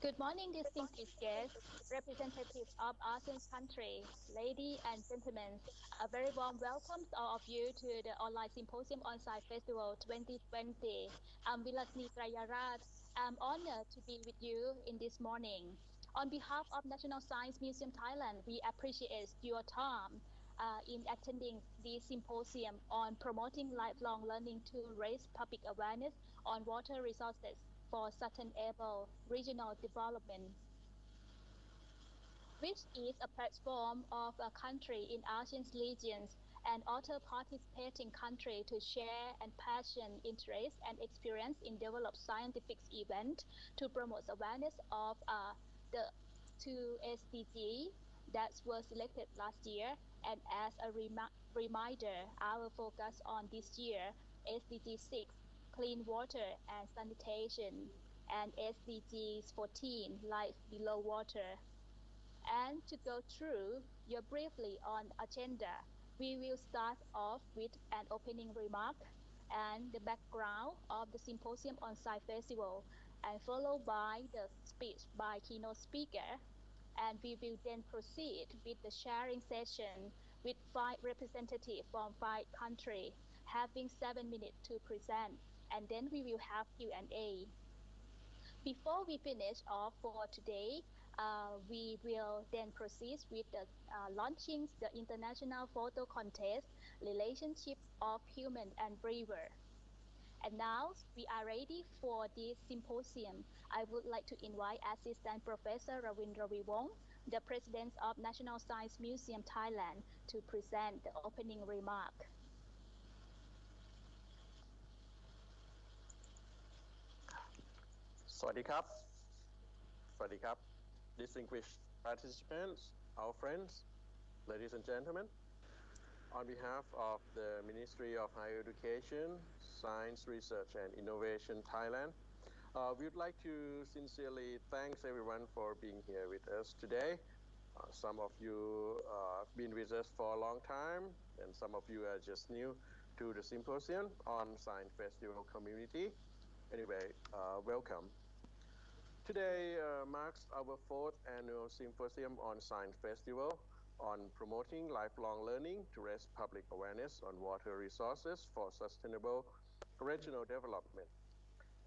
Good morning, distinguished guests, representatives of ASEAN countries, ladies and gentlemen. A very warm welcome to all of you to the online symposium on-site festival 2020. I'm Vilasni Trayarat. I'm honored to be with you in this morning. On behalf of National Science Museum Thailand, we appreciate your time in attending this symposium on promoting lifelong learning to raise public awareness on water resources for sustainable regional development, which is a platform of a country in ASEAN regions and other participating countries to share and passion, interest, and experience in develop scientific events to promote awareness of the two SDG that were selected last year. And as a reminder, our focus on this year, SDG 6, clean water and sanitation, and SDGs 14, life below water. And to go through your briefly on agenda, we will start off with an opening remark and the background of the Symposium on-site festival, and followed by the speech by keynote speaker. And we will then proceed with the sharing session with 5 representatives from 5 countries, having 7 minutes to present, and then we will have Q&A. Before we finish off for today, we will then proceed with the launching the International Photo Contest, Relationship of Human and River. And now we are ready for this symposium. I would like to invite Assistant Professor Ravindra Vivong, the President of National Science Museum Thailand, to present the opening remark. Swadikap, distinguished participants, our friends, ladies and gentlemen. On behalf of the Ministry of Higher Education, Science, Research and Innovation Thailand, we would like to sincerely thank everyone for being here with us today. Some of you have been with us for a long time, and some of you are just new to the Symposium on Science Festival community. Anyway, welcome. Today marks our 4th annual Symposium on Science Festival on promoting lifelong learning to raise public awareness on water resources for sustainable regional development.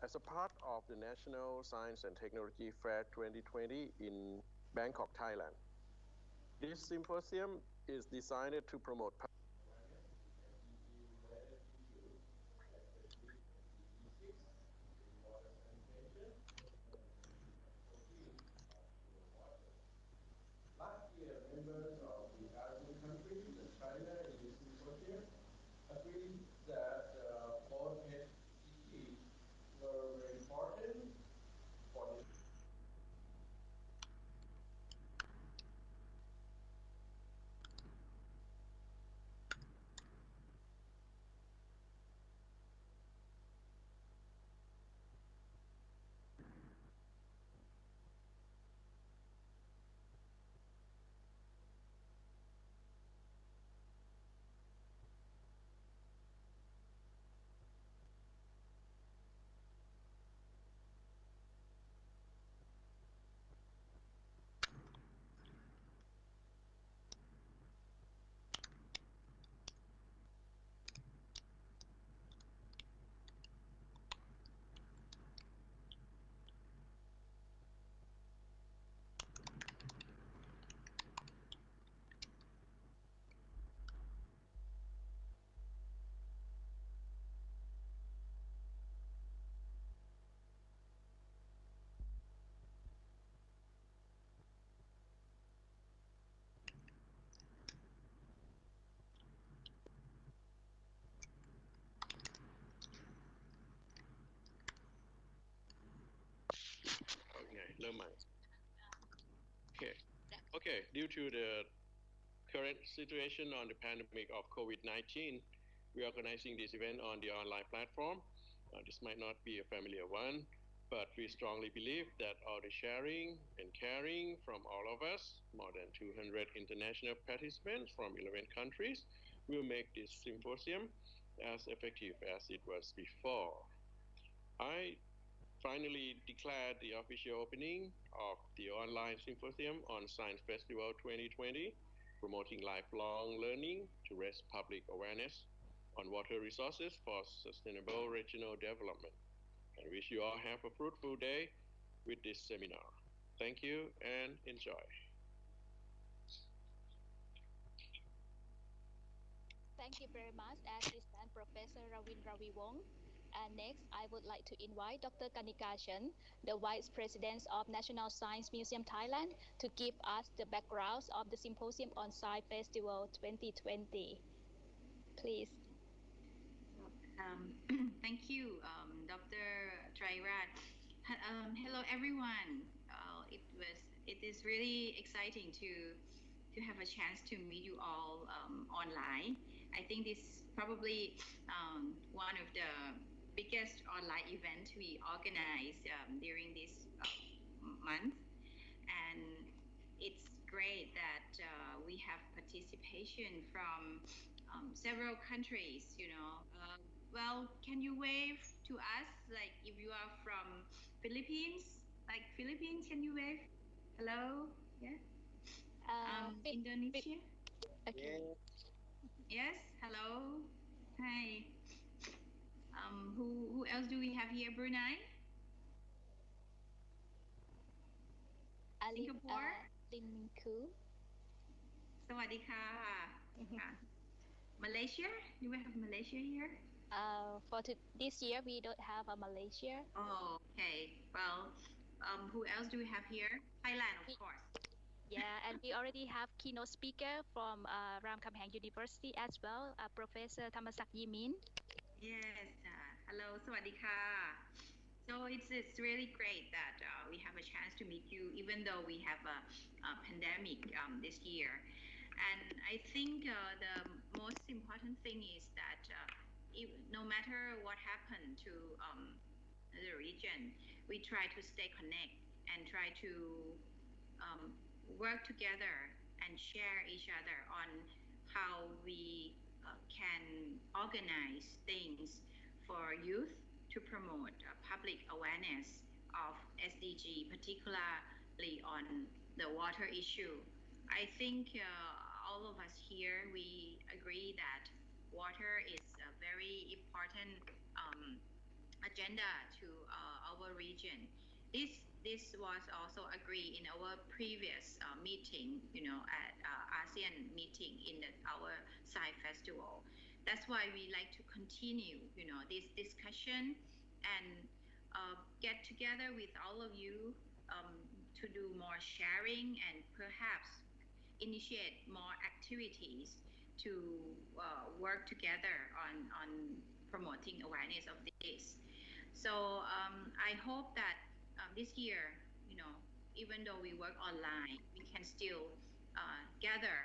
As a part of the National Science and Technology Fair 2020 in Bangkok, Thailand. This symposium is designed to promote Last year, members of the ASEAN countries and China in this symposium agreed that both SDGs were very important for the Okay, due to the current situation on the pandemic of COVID-19, we are organizing this event on the online platform. This might not be a familiar one, but we strongly believe that all the sharing and caring from all of us, more than 200 international participants from 11 countries, will make this symposium as effective as it was before. I finally declare the official opening of the online symposium on Science Festival 2020, promoting lifelong learning to raise public awareness on water resources for sustainable regional development. I wish you all have a fruitful day with this seminar. Thank you and enjoy. Thank you very much, Assistant Professor Ravin Raviwong. And next, I would like to invite Dr. Kanika Chen, the Vice President of National Science Museum Thailand, to give us the backgrounds of the Symposium on Science Festival 2020. Please. Thank you, Dr. Trairat. Hello, everyone. It is really exciting to have a chance to meet you all online. I think this is probably one of the biggest online events we organize during this month, and it's great that we have participation from several countries. Well, can you wave to us, like if you are from Philippines? Like Philippines, can you wave? Hello? Yeah. Indonesia? Okay. Yes. Hello. Hi. Who else do we have here? Brunei? Singapore? Linku. Sawadika. Malaysia? Do we have Malaysia here? This year, we don't have a Malaysia. Oh, okay. Well, who else do we have here? Thailand, of course. Yeah, and we already have keynote speaker from Ramkhamhaeng University as well, Professor Thamasak Yimin. Yes. Hello, Sawadika. So it's really great that we have a chance to meet you, even though we have a pandemic this year. And I think the most important thing is that no matter what happened to the region, we try to stay connected and try to work together and share each other on how we can organize things for youth to promote public awareness of SDG, particularly on the water issue. I think all of us here, we agree that water is a very important agenda to our region. This was also agreed in our previous meeting, at ASEAN meeting in our Science Festival. That's why we like to continue, this discussion and get together with all of you to do more sharing and perhaps initiate more activities to work together on promoting awareness of this. So I hope that this year, even though we work online, we can still gather,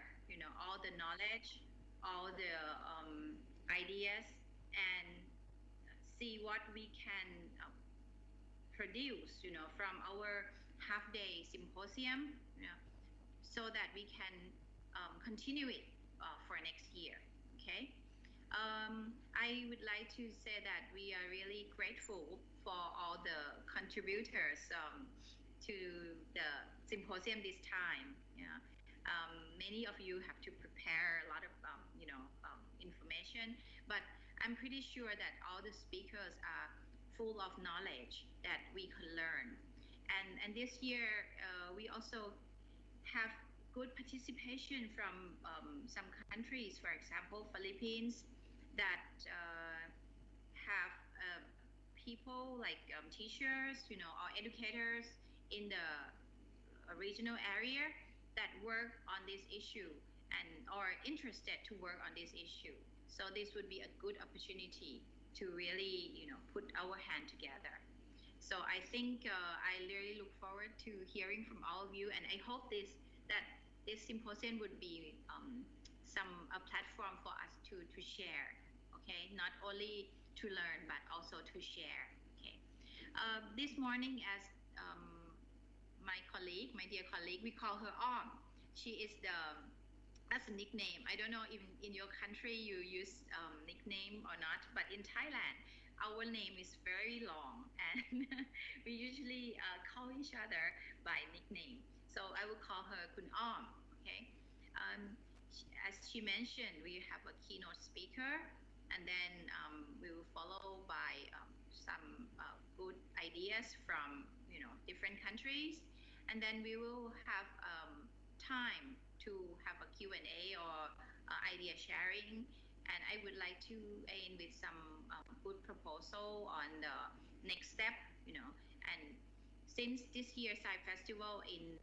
all the knowledge, all the ideas, and see what we can produce, from our half-day symposium, so that we can continue it for next year. Okay. I would like to say that we are really grateful for all the contributors to the symposium this time. Many of you have to prepare a lot of information, but I'm pretty sure that all the speakers are full of knowledge that we could learn. And this year we also have good participation from some countries, for example, Philippines, that have people like teachers, or educators in the regional area that work on this issue and are interested to work on this issue. So this would be a good opportunity to really, put our hand together. So I think I really look forward to hearing from all of you, and I hope that this symposium would be a platform for us to share. Okay, not only to learn but also to share. Okay, this morning, as my dear colleague, we call her Om. She is that's a nickname. I don't know if in your country you use nickname or not, but in Thailand, our name is very long, and we usually call each other by nickname. So I will call her Kun Om. Okay. As she mentioned, we have a keynote speaker, and then we will follow by some good ideas from different countries, and then we will have time to have a Q&A or idea sharing. And I would like to end with some good proposal on the next step, and since this year's Sci Festival in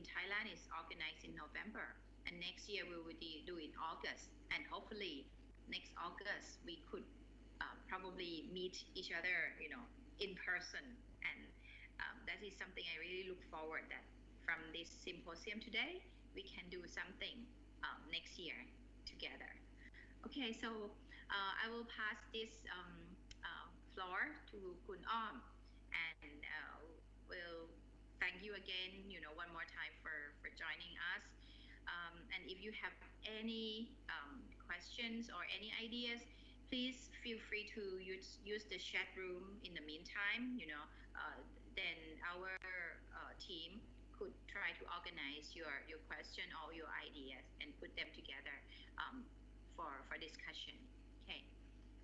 Thailand is organized in November, and next year we will do it in August, and hopefully next August we could probably meet each other, in person, and that is something I really look forward that from this symposium today we can do something next year together. Okay, so I will pass this floor to Kun Om, and we'll thank you again, one more time for joining us. And if you have any questions or any ideas, please feel free to use the chat room in the meantime. Then our team could try to organize your question or your ideas and put them together for discussion. Okay.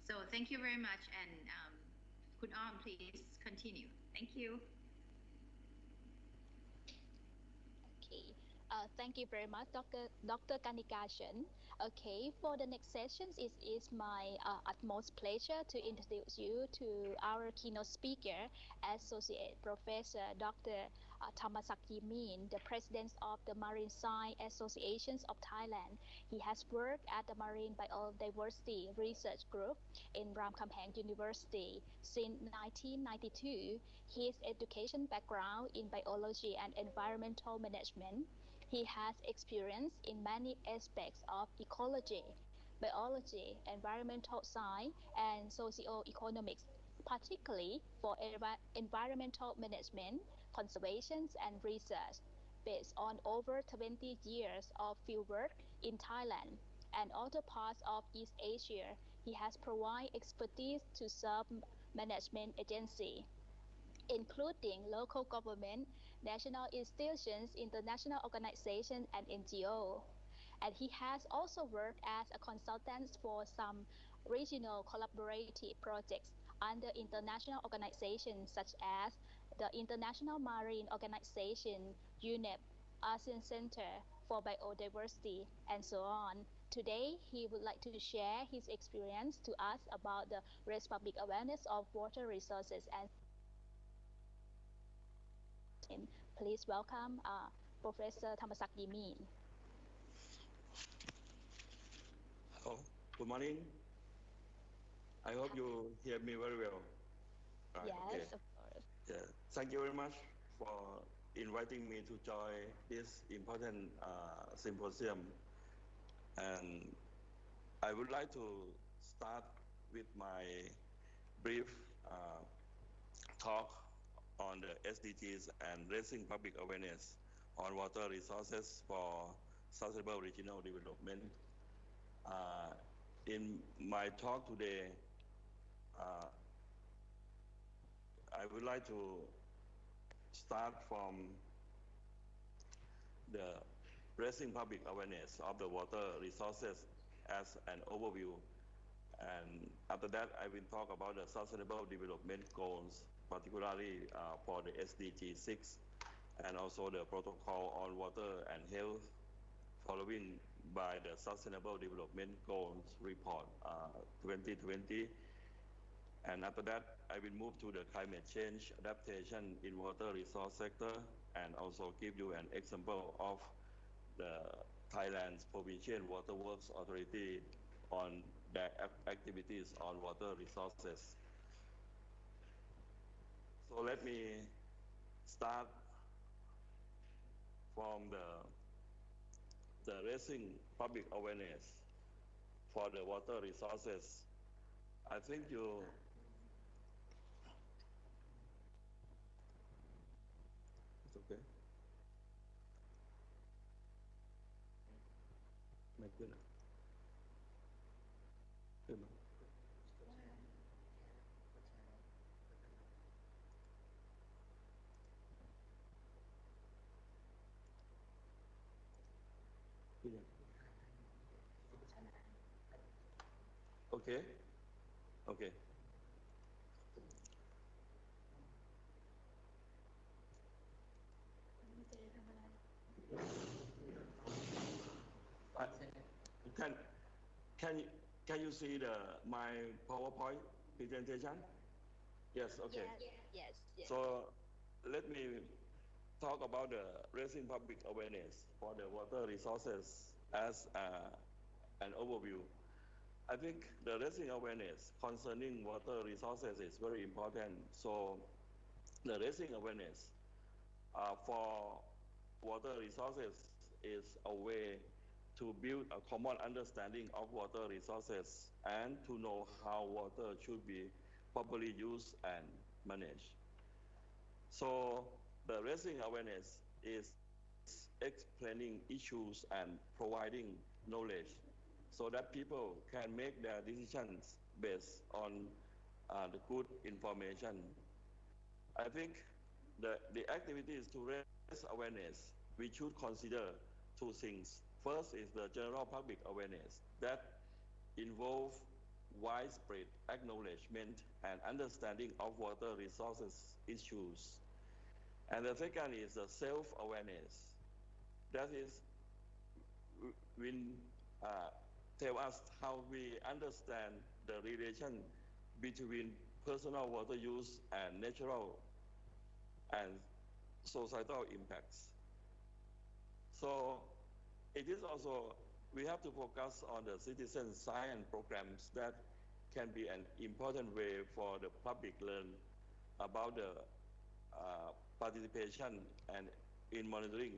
So thank you very much, and Kun Om, please continue. Thank you. Okay. Thank you very much, Dr. Kanikashan. Okay, for the next session, it is my utmost pleasure to introduce you to our keynote speaker, Associate Professor Dr. Thammasakhi Min, the President of the Marine Science Associations of Thailand. He has worked at the Marine Biodiversity Research Group in Ramkhamhaeng University since 1992. His education background in biology and environmental management. He has experience in many aspects of ecology, biology, environmental science, and socio-economics, particularly for environmental management, conservation, and research. Based on over 20 years of fieldwork in Thailand and other parts of East Asia, he has provided expertise to sub-management agencies, including local government, national institutions, international organizations, and NGO. And he has also worked as a consultant for some regional collaborative projects under international organizations such as the International Marine Organization, UNEP, ASEAN Center for Biodiversity, and so on. Today, he would like to share his experience to us about the raise public awareness of water resources and please welcome Professor Thammasakhi Min. Hello, good morning. I hope you hear me very well. Right, yes, okay. Of course. Yeah. Thank you very much for inviting me to join this important symposium. And I would like to start with my brief talk on the SDGs and raising public awareness on water resources for sustainable regional development. In my talk today, I would like to start from the raising public awareness of the water resources as an overview. And after that, I will talk about the sustainable development goals, particularly for the SDG 6 and also the protocol on water and health, following by the Sustainable Development Goals Report 2020. And after that, I will move to the climate change adaptation in water resource sector and also give you an example of the Thailand's Provincial Water Works Authority on their activities on water resources. So let me start from the raising public awareness for the water resources. I think you it's okay. Make good. Okay. Okay. Can can can you see my PowerPoint presentation? Yes. Okay. Yes. So let me talk about the raising public awareness for the water resources as an overview. I think the raising awareness concerning water resources is very important. So the raising awareness for water resources is a way to build a common understanding of water resources and to know how water should be properly used and managed. So the raising awareness is explaining issues and providing knowledge so that people can make their decisions based on the good information. I think the activities to raise awareness, we should consider two things. First is the general public awareness that involve widespread acknowledgement and understanding of water resources issues. And the second is the self-awareness. That is, will tell us how we understand the relation between personal water use and natural and societal impacts. So it is also, we have to focus on the citizen science programs that can be an important way for the public learn about the participation and in monitoring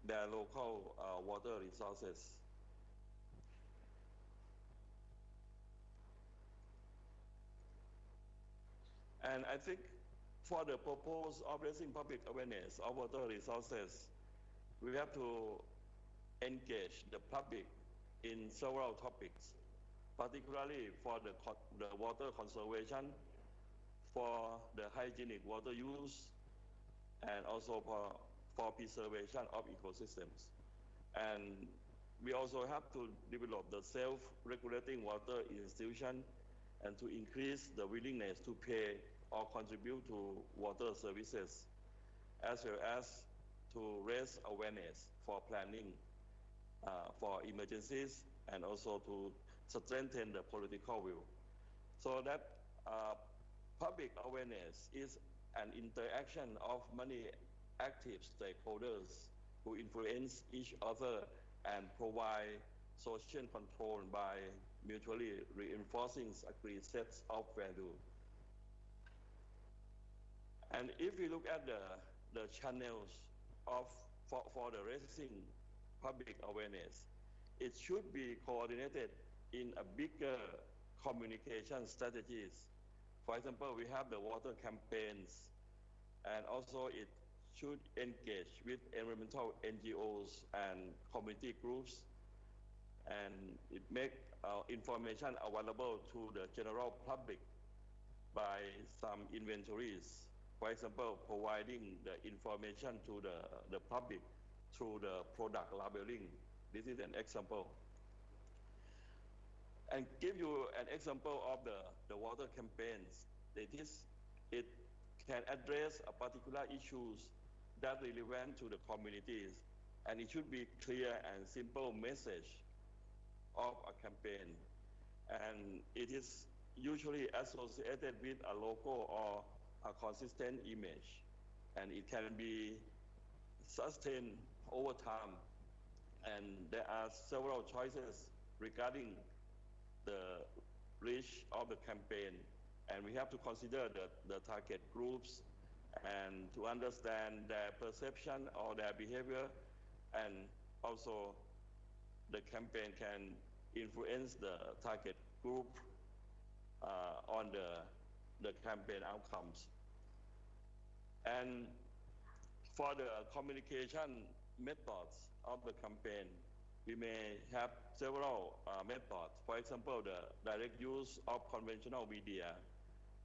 their local water resources. And I think for the purpose of raising public awareness of water resources, we have to engage the public in several topics, particularly for the water conservation, for the hygienic water use, and also for preservation of ecosystems. And we also have to develop the self-regulating water institution and to increase the willingness to pay or contribute to water services, as well as to raise awareness for planning for emergencies and also to strengthen the political will. So that public awareness is an interaction of many active stakeholders who influence each other and provide social control by mutually reinforcing agreed sets of value. And if we look at the channels for the raising public awareness, it should be coordinated in a bigger communication strategies. For example, we have the water campaigns, and also it should engage with environmental NGOs and community groups, and it make information available to the general public by some inventories. For example, providing the information to the public through the product labeling. This is an example. And give you an example of the water campaigns. It can address a particular issues that relevant to the communities, and it should be clear and simple message of a campaign. And it is usually associated with a logo or a consistent image, and it can be sustained over time. And there are several choices regarding the reach of the campaign, and we have to consider the target groups and to understand their perception or their behavior, and also the campaign can influence the target group on the campaign outcomes. And for the communication methods of the campaign, we may have several methods. For example, the direct use of conventional media.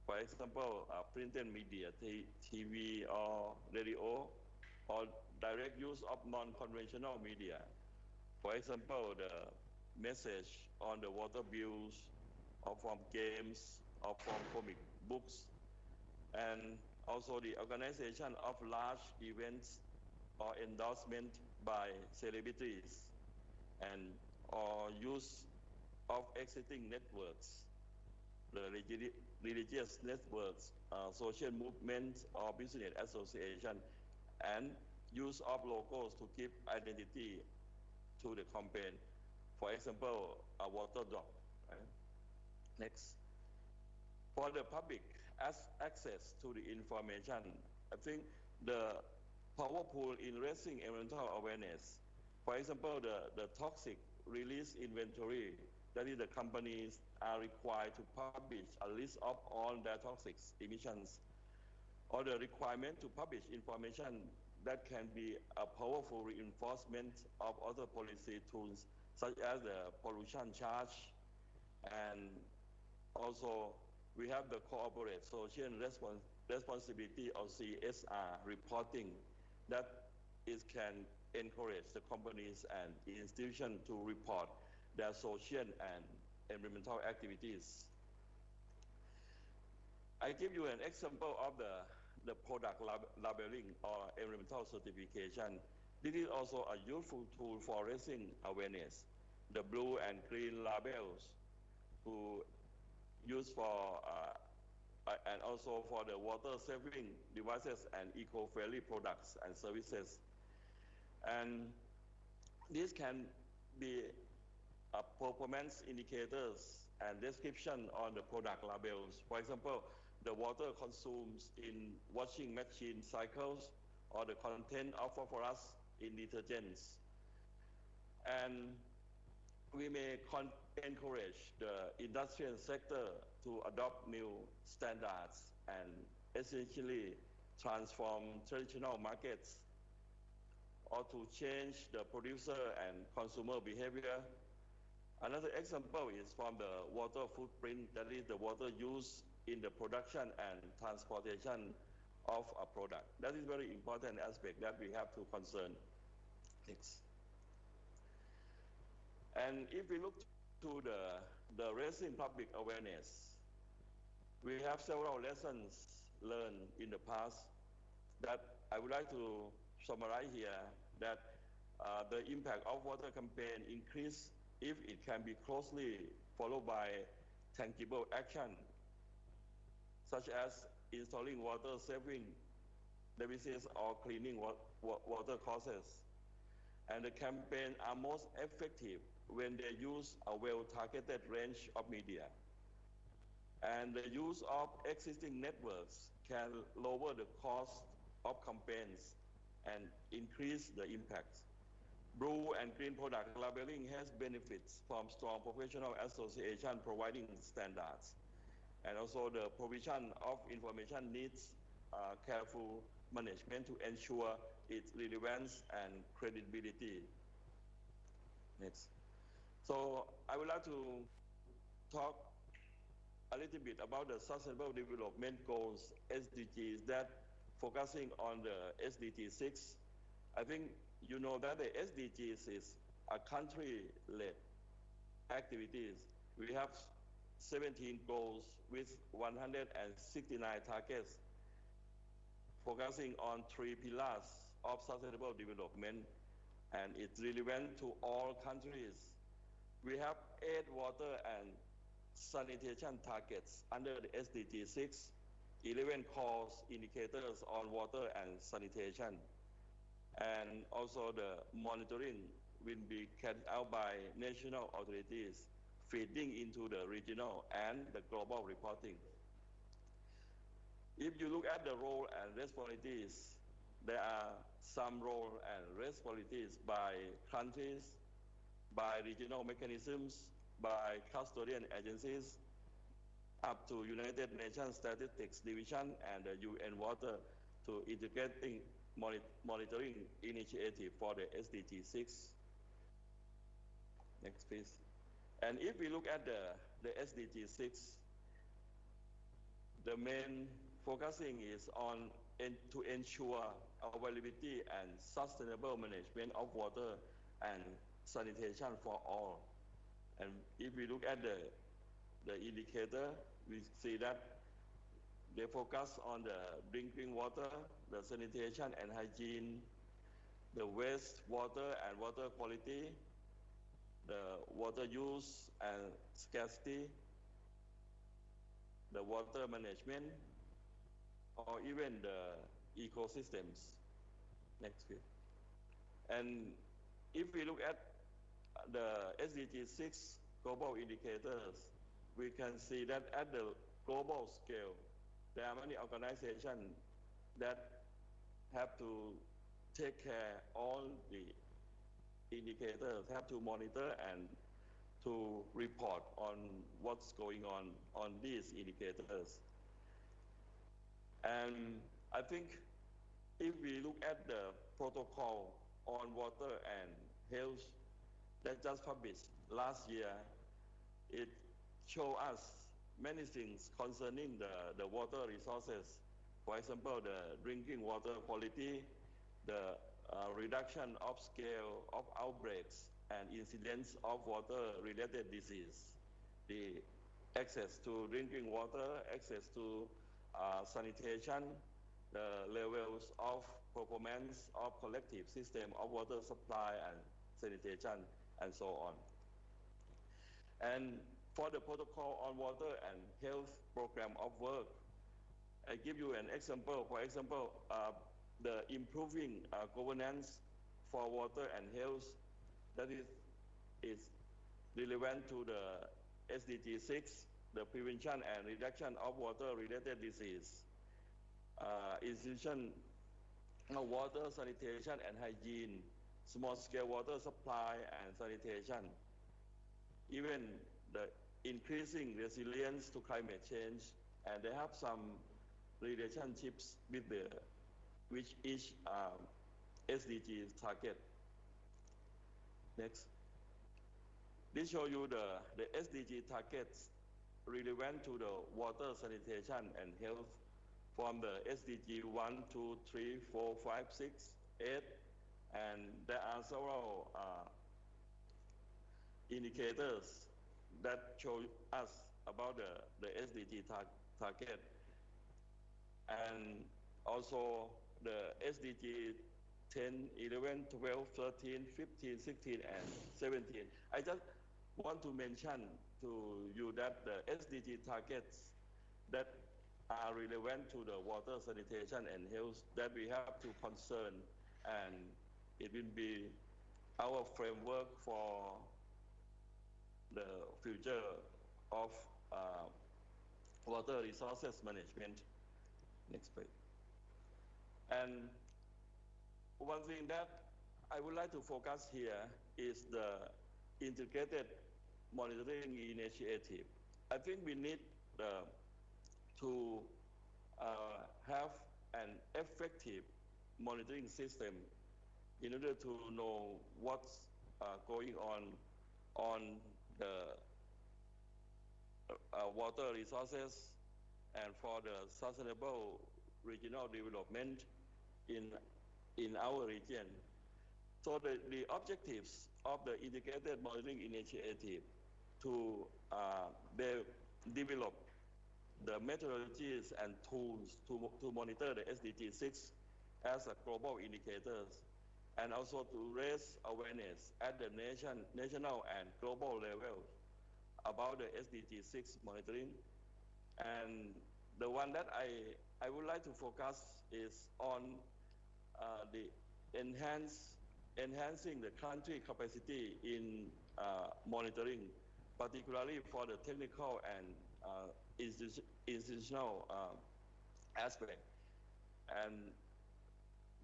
For example, printed media, TV or radio, or direct use of non-conventional media. For example, the message on the water bills or from games, or from comic books, and also the organization of large events or endorsement by celebrities, and or use of existing networks, the religious networks, social movements or business association, and use of logos to give identity to the campaign. For example, a water drop. Right? Next. For the public access to the information, I think the powerful in raising environmental awareness. For example, the toxic release inventory, that is the companies are required to publish a list of all their toxic emissions, or the requirement to publish information that can be a powerful reinforcement of other policy tools, such as the pollution charge, and also we have the corporate social responsibility or CSR reporting that can encourage the companies and institutions to report their social and environmental activities. I give you an example of the product labeling or environmental certification. This is also a useful tool for raising awareness. The blue and green labels to use for and also for the water saving devices and eco-friendly products and services. And this can be performance indicators and description on the product labels. For example, the water consumed in washing machine cycles, or the content of phosphorus in detergents. And we may encourage the industrial sector to adopt new standards and essentially transform traditional markets, or to change the producer and consumer behavior. Another example is from the water footprint, that is the water used in the production and transportation of a product. That is very important aspect that we have to concern. Next. And if we look to the raising public awareness, we have several lessons learned in the past that I would like to summarize here, that the impact of water campaign increase if it can be closely followed by tangible action, such as installing water saving devices or cleaning water courses. And the campaign are most effective when they use a well-targeted range of media. And the use of existing networks can lower the cost of campaigns and increase the impact. Blue and green product labeling has benefits from strong professional association providing standards. And also the provision of information needs careful management to ensure its relevance and credibility. Next. So I would like to talk a little bit about the Sustainable Development Goals, SDGs, that focusing on the SDG 6. I think you know that the SDGs is a country-led activities. We have 17 goals with 169 targets, focusing on 3 pillars of sustainable development, and it's relevant to all countries. We have 8 water and sanitation targets under the SDG 6, 11 cost indicators on water and sanitation, and also the monitoring will be carried out by national authorities, feeding into the regional and the global reporting. If you look at the role and responsibilities, there are some role and responsibilities by countries, by regional mechanisms, by custodian agencies, up to United Nations Statistics Division and the UN Water to integrating monitoring initiative for the SDG 6. Next, please. And if we look at the SDG 6, the main focusing is on to ensure availability and sustainable management of water and sanitation for all. And if we look at the the indicator, we see that they focus on the drinking water, the sanitation and hygiene, the waste water and water quality, the water use and scarcity, the water management, or even the ecosystems. Next please. And if we look at the SDG 6 global indicators, we can see that at the global scale, there are many organizations that have to take care all the indicators, have to monitor and to report on what's going on these indicators. And I think if we look at the protocol on water and health that just published last year, it shows us many things concerning the water resources. For example, the drinking water quality, the reduction of scale of outbreaks and incidents of water-related disease, the access to drinking water, access to sanitation, the levels of performance of collective system of water supply and sanitation, and so on. And for the protocol on water and health program of work, I give you an example. For example, the improving governance for water and health, that is relevant to the SDG 6, the prevention and reduction of water-related disease, institution of water, sanitation and hygiene, small-scale water supply and sanitation, even the increasing resilience to climate change, and they have some relationships with each SDG target. Next. This shows you the SDG targets relevant to the water, sanitation and health from the SDG 1, 2, 3, 4, 5, 6, 8, and there are several indicators that show us about the SDG target, and also the SDG 10, 11, 12, 13, 15, 16, and 17. I just want to mention to you that the SDG targets that are relevant to the water, sanitation, and health that we have to concern, and it will be our framework for the future of water resources management. Next page. And one thing that I would like to focus here is the integrated monitoring initiative. I think we need to have an effective monitoring system in order to know what's going on the water resources and for the sustainable regional development in our region. So the objectives of the integrated monitoring initiative to develop the methodologies and tools to monitor the SDG 6 as a global indicators, and also to raise awareness at the national and global level about the SDG 6 monitoring. And the one that I would like to focus is on the enhancing the country capacity in monitoring, particularly for the technical and institutional aspect. And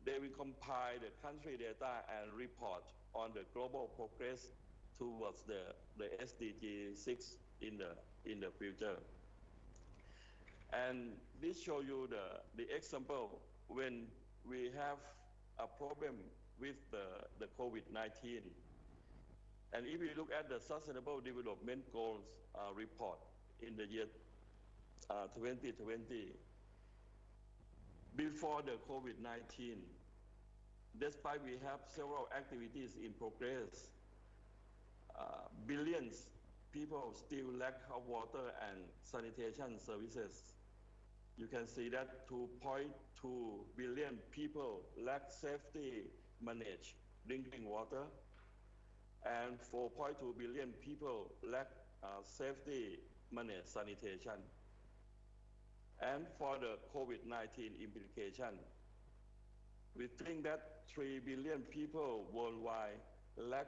they will compile the country data and report on the global progress towards the SDG 6 in the future. And this shows you the example when we have a problem with the COVID-19. And if you look at the Sustainable Development Goals report in the year 2020, before the COVID-19, despite we have several activities in progress, billions people still lack of water and sanitation services. You can see that 2.2 billion people lack safety managed drinking water, and 4.2 billion people lack safety managed sanitation. And for the COVID-19 implication, we think that 3 billion people worldwide lack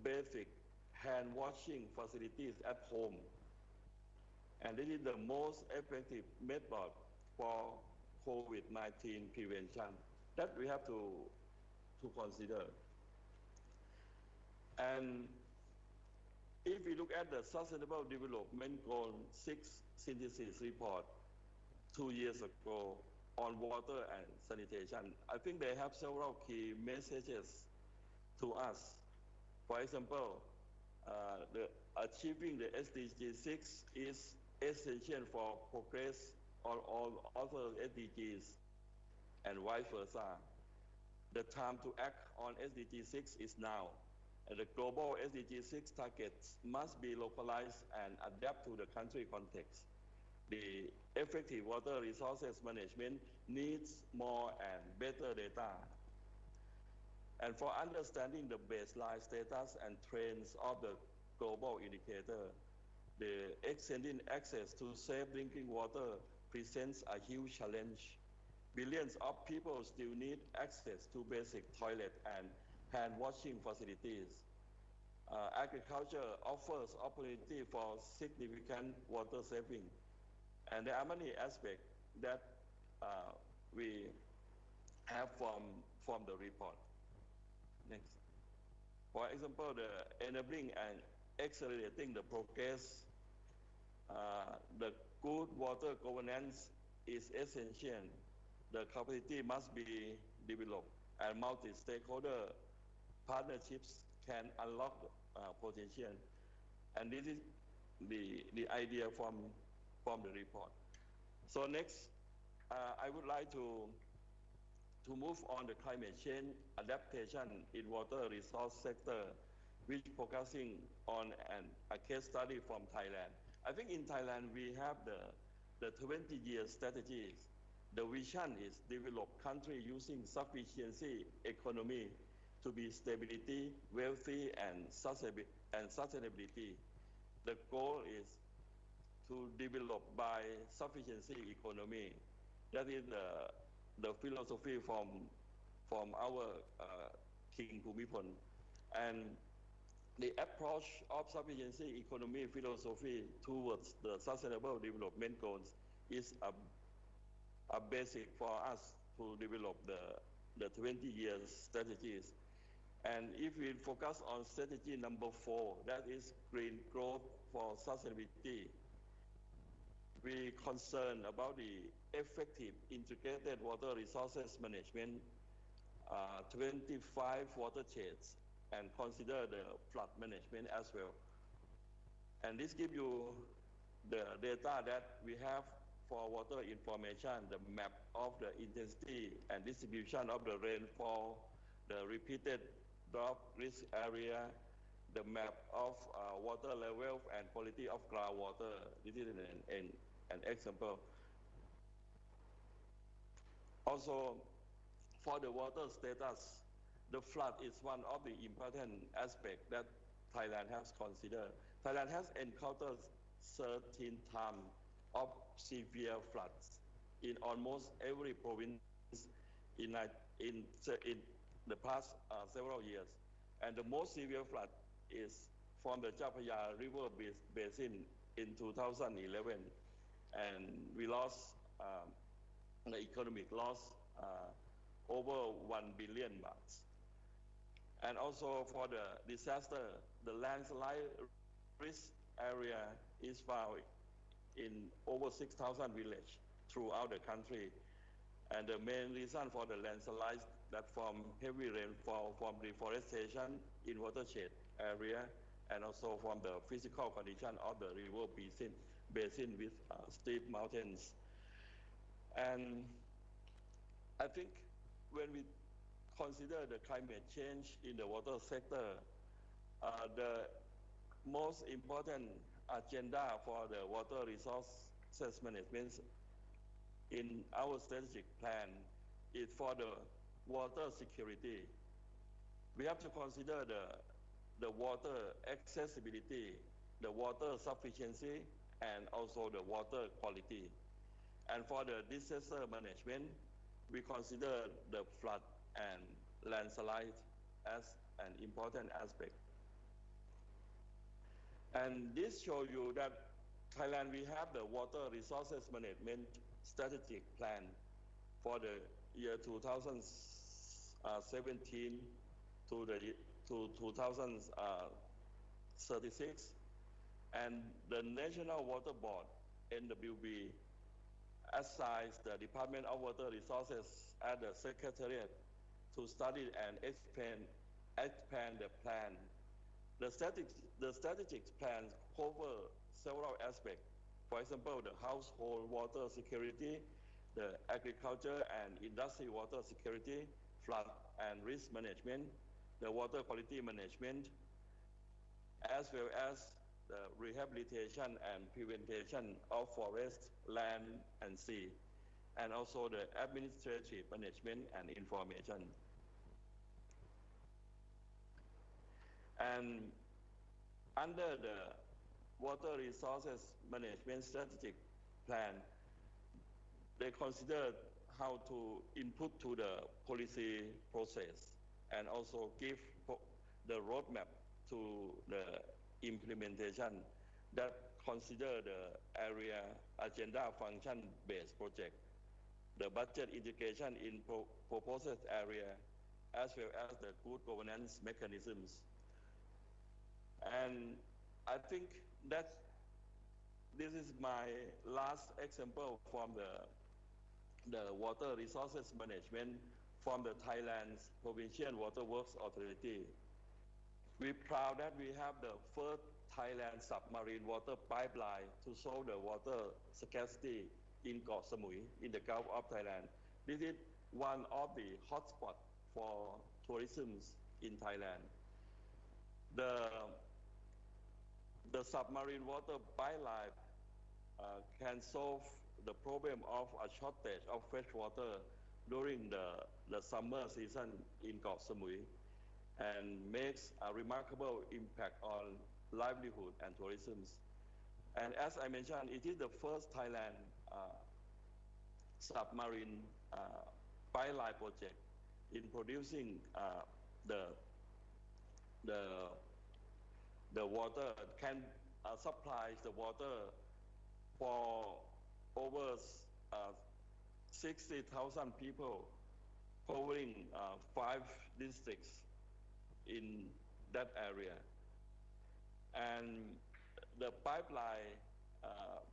basic hand washing facilities at home. And this is the most effective method for COVID-19 prevention that we have to consider. And if we look at the Sustainable Development Goal 6 synthesis report 2 years ago on water and sanitation, I think they have several key messages to us. For example, achieving the SDG 6 is essential for progress on all other SDGs and vice versa. The time to act on SDG 6 is now. And the global SDG 6 targets must be localized and adapt to the country context. The effective water resources management needs more and better data. And for understanding the baseline status and trends of the global indicator, the extending access to safe drinking water presents a huge challenge. Billions of people still need access to basic toilet and hand washing facilities. Agriculture offers opportunity for significant water saving. And there are many aspects that we have from the report. Next. For example, the enabling and accelerating the progress, the good water governance is essential. The capacity must be developed, and multi-stakeholder partnerships can unlock potential. And this is the idea from the report. So next, I would like to move on the climate change adaptation in water resource sector, which focusing on a case study from Thailand. I think in Thailand we have the 20-year strategies. The vision is develop country using sufficiency economy to be stability, wealthy, and sustainability. The goal is to develop by sufficiency economy. That is the philosophy from our King Bhumibol. And the approach of sufficiency economy philosophy towards the sustainable development goals is a basic for us to develop the 20 years strategies. And if we focus on strategy number 4, that is green growth for sustainability, we concern about the effective integrated water resources management, 25 watersheds, and consider the flood management as well. And this gives you the data that we have for water information, the map of the intensity and distribution of the rainfall, the repeated drop risk area, the map of water level and quality of groundwater. This is an example. Also, for the water status, the flood is one of the important aspects that Thailand has considered. Thailand has encountered 13 times of severe floods in almost every province in the past several years. And the most severe flood is from the Chao Phraya River Basin in 2011. And we lost the economic loss over 1 billion baht. And also for the disaster, the landslide risk area is found in over 6,000 villages throughout the country. And the main reason for the landslides that from heavy rainfall, from deforestation in watershed area, and also from the physical condition of the river basin with steep mountains. And I think when we consider the climate change in the water sector, the most important agenda for the water resources management in our strategic plan is for the water security. We have to consider the water accessibility, the water sufficiency, and also the water quality. And for the disaster management, we consider the flood and landslide as an important aspect. And this shows you that Thailand, we have the water resources management strategic plan for the year 2017 to 2036, and the National Water Board (NWB) assigns the Department of Water Resources as the Secretariat to study and expand the plan. The strategic plans cover several aspects. For example, the household water security, the agriculture and industry water security, flood and risk management, the water quality management, as well as the rehabilitation and prevention of forest, land, and sea, and also the administrative management and information. And under the Water Resources Management Strategic Plan, they consider how to input to the policy process and also give the roadmap to the implementation that consider the area agenda function-based project, the budget integration in proposed area, as well as the good governance mechanisms. And I think that this is my last example from the water resources management from the Thailand's Provincial Water Works Authority. We're proud that we have the first Thailand submarine water pipeline to solve the water scarcity in Koh Samui, in the Gulf of Thailand. This is one of the hotspots for tourism in Thailand. The submarine water pipeline can solve the problem of a shortage of fresh water during the summer season in Koh Samui, and makes a remarkable impact on livelihood and tourism. And as I mentioned, it is the first Thailand submarine pipeline project in producing the water, can supplies the water for over 60,000 people, covering 5 districts in that area. And the pipeline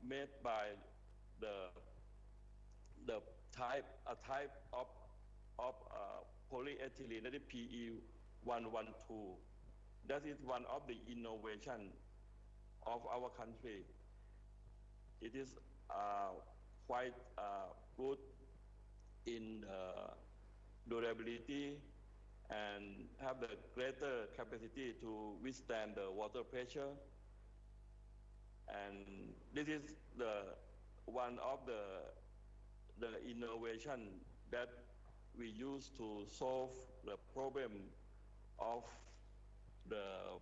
made by a type of polyethylene, that is PE112. That is one of the innovation of our country. It is quite good in durability and have the greater capacity to withstand the water pressure. And this is one of the innovation that we use to solve the problem of the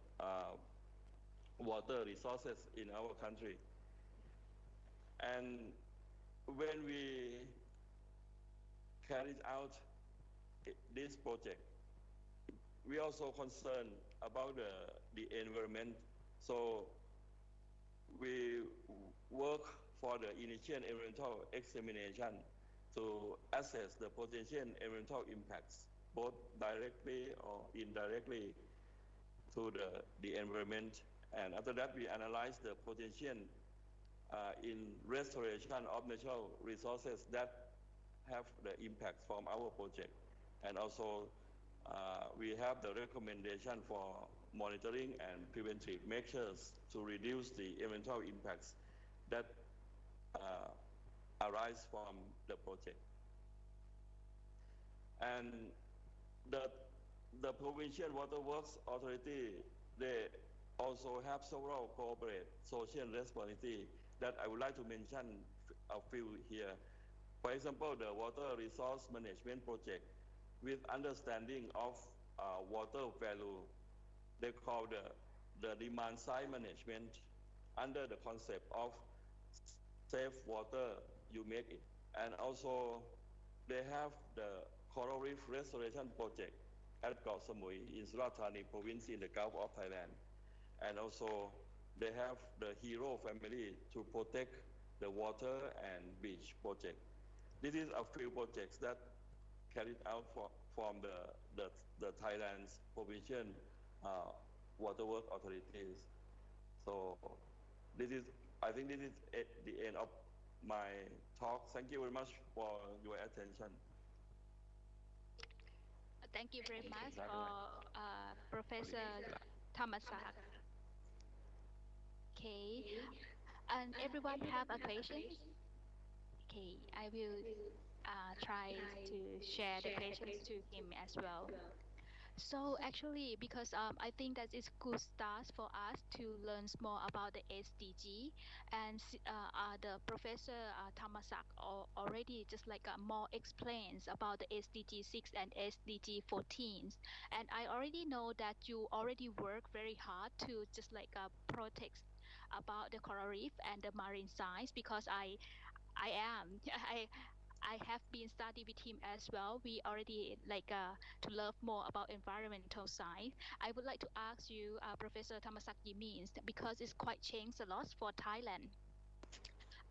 water resources in our country. And when we carried out this project, we also concerned about the environment. So we work for the initial environmental examination to assess the potential environmental impacts, both directly or indirectly to the environment. And after that, we analyze the potential in restoration of natural resources that have the impact from our project. And also, we have the recommendation for monitoring and preventive measures to reduce the environmental impacts that arise from the project. And the Provincial Water Works Authority, they also have several corporate social responsibility that I would like to mention a few here. For example, the water resource management project with understanding of water value. They call the demand side management under the concept of save water, you make it. And also they have the coral reef restoration project at Got Samui in Surat Thani province in the Gulf of Thailand. And also they have the Hero family to protect the water and beach project. This is a few projects that carried out from the Thailand's provision water work authorities. So this is, I think this is at the end of my talk. Thank you very much for your attention. Thank you very much for Professor Thamasak. Okay, and everyone have a question? Okay, I will try to share the questions to him as well. So actually, because I think that it's good start for us to learn more about the SDG, and the Professor Thamasak already just like more explains about the SDG 6 and SDG 14, and I already know that you already work very hard to just like protect about the coral reef and the marine science because I am I have been studying with him as well. We already like to learn more about environmental science. I would like to ask you, Professor Tamasaki means because it's quite changed a lot for Thailand.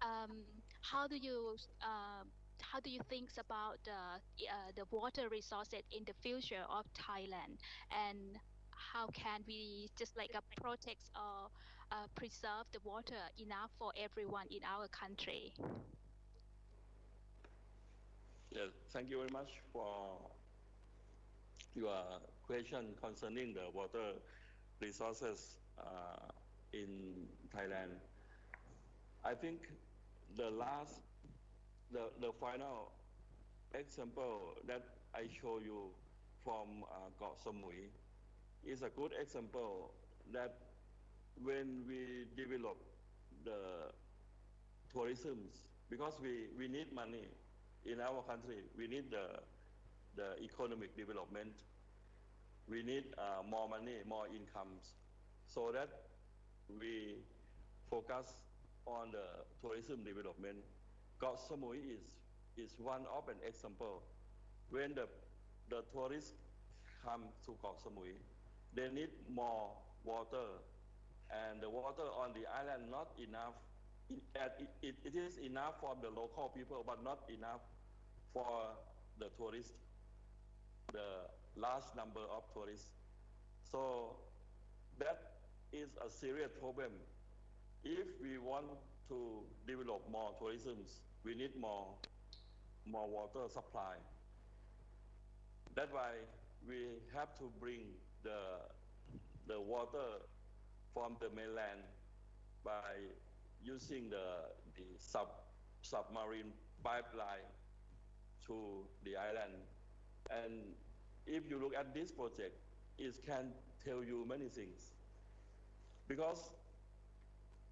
Um, how do you think about the water resources in the future of Thailand, and how can we just like protect or preserve the water enough for everyone in our country? Yes, thank you very much for your question concerning the water resources in Thailand. I think the final example that I show you from Got Samui is a good example that when we develop the tourism, because we need money in our country, we need the economic development, we need more money, more incomes, so that we focus on the tourism development. Got Samui is one of an example. When the tourists come to Got Samui, they need more water, and the water on the island not enough. It is enough for the local people, but not enough for the tourists, the large number of tourists. So that is a serious problem. If we want to develop more tourism, we need more water supply. That's why we have to bring the water from the mainland by using the submarine pipeline to the island. And if you look at this project, it can tell you many things. Because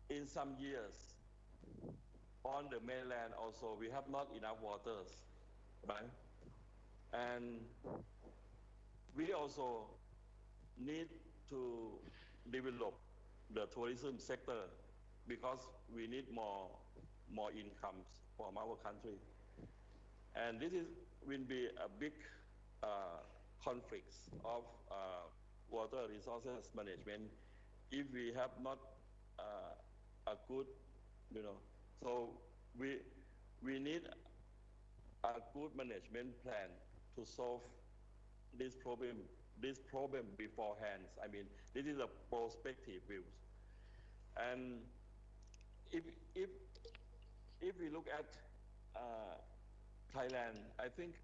in some years, on the mainland also, we have not enough waters, right? And we also need to develop the tourism sector because we need more incomes from our country. And this will be a big conflict of water resources management if we have not a good, so we need a good management plan to solve this problem beforehand. I mean, this is a prospective view. And if we look at Thailand, I think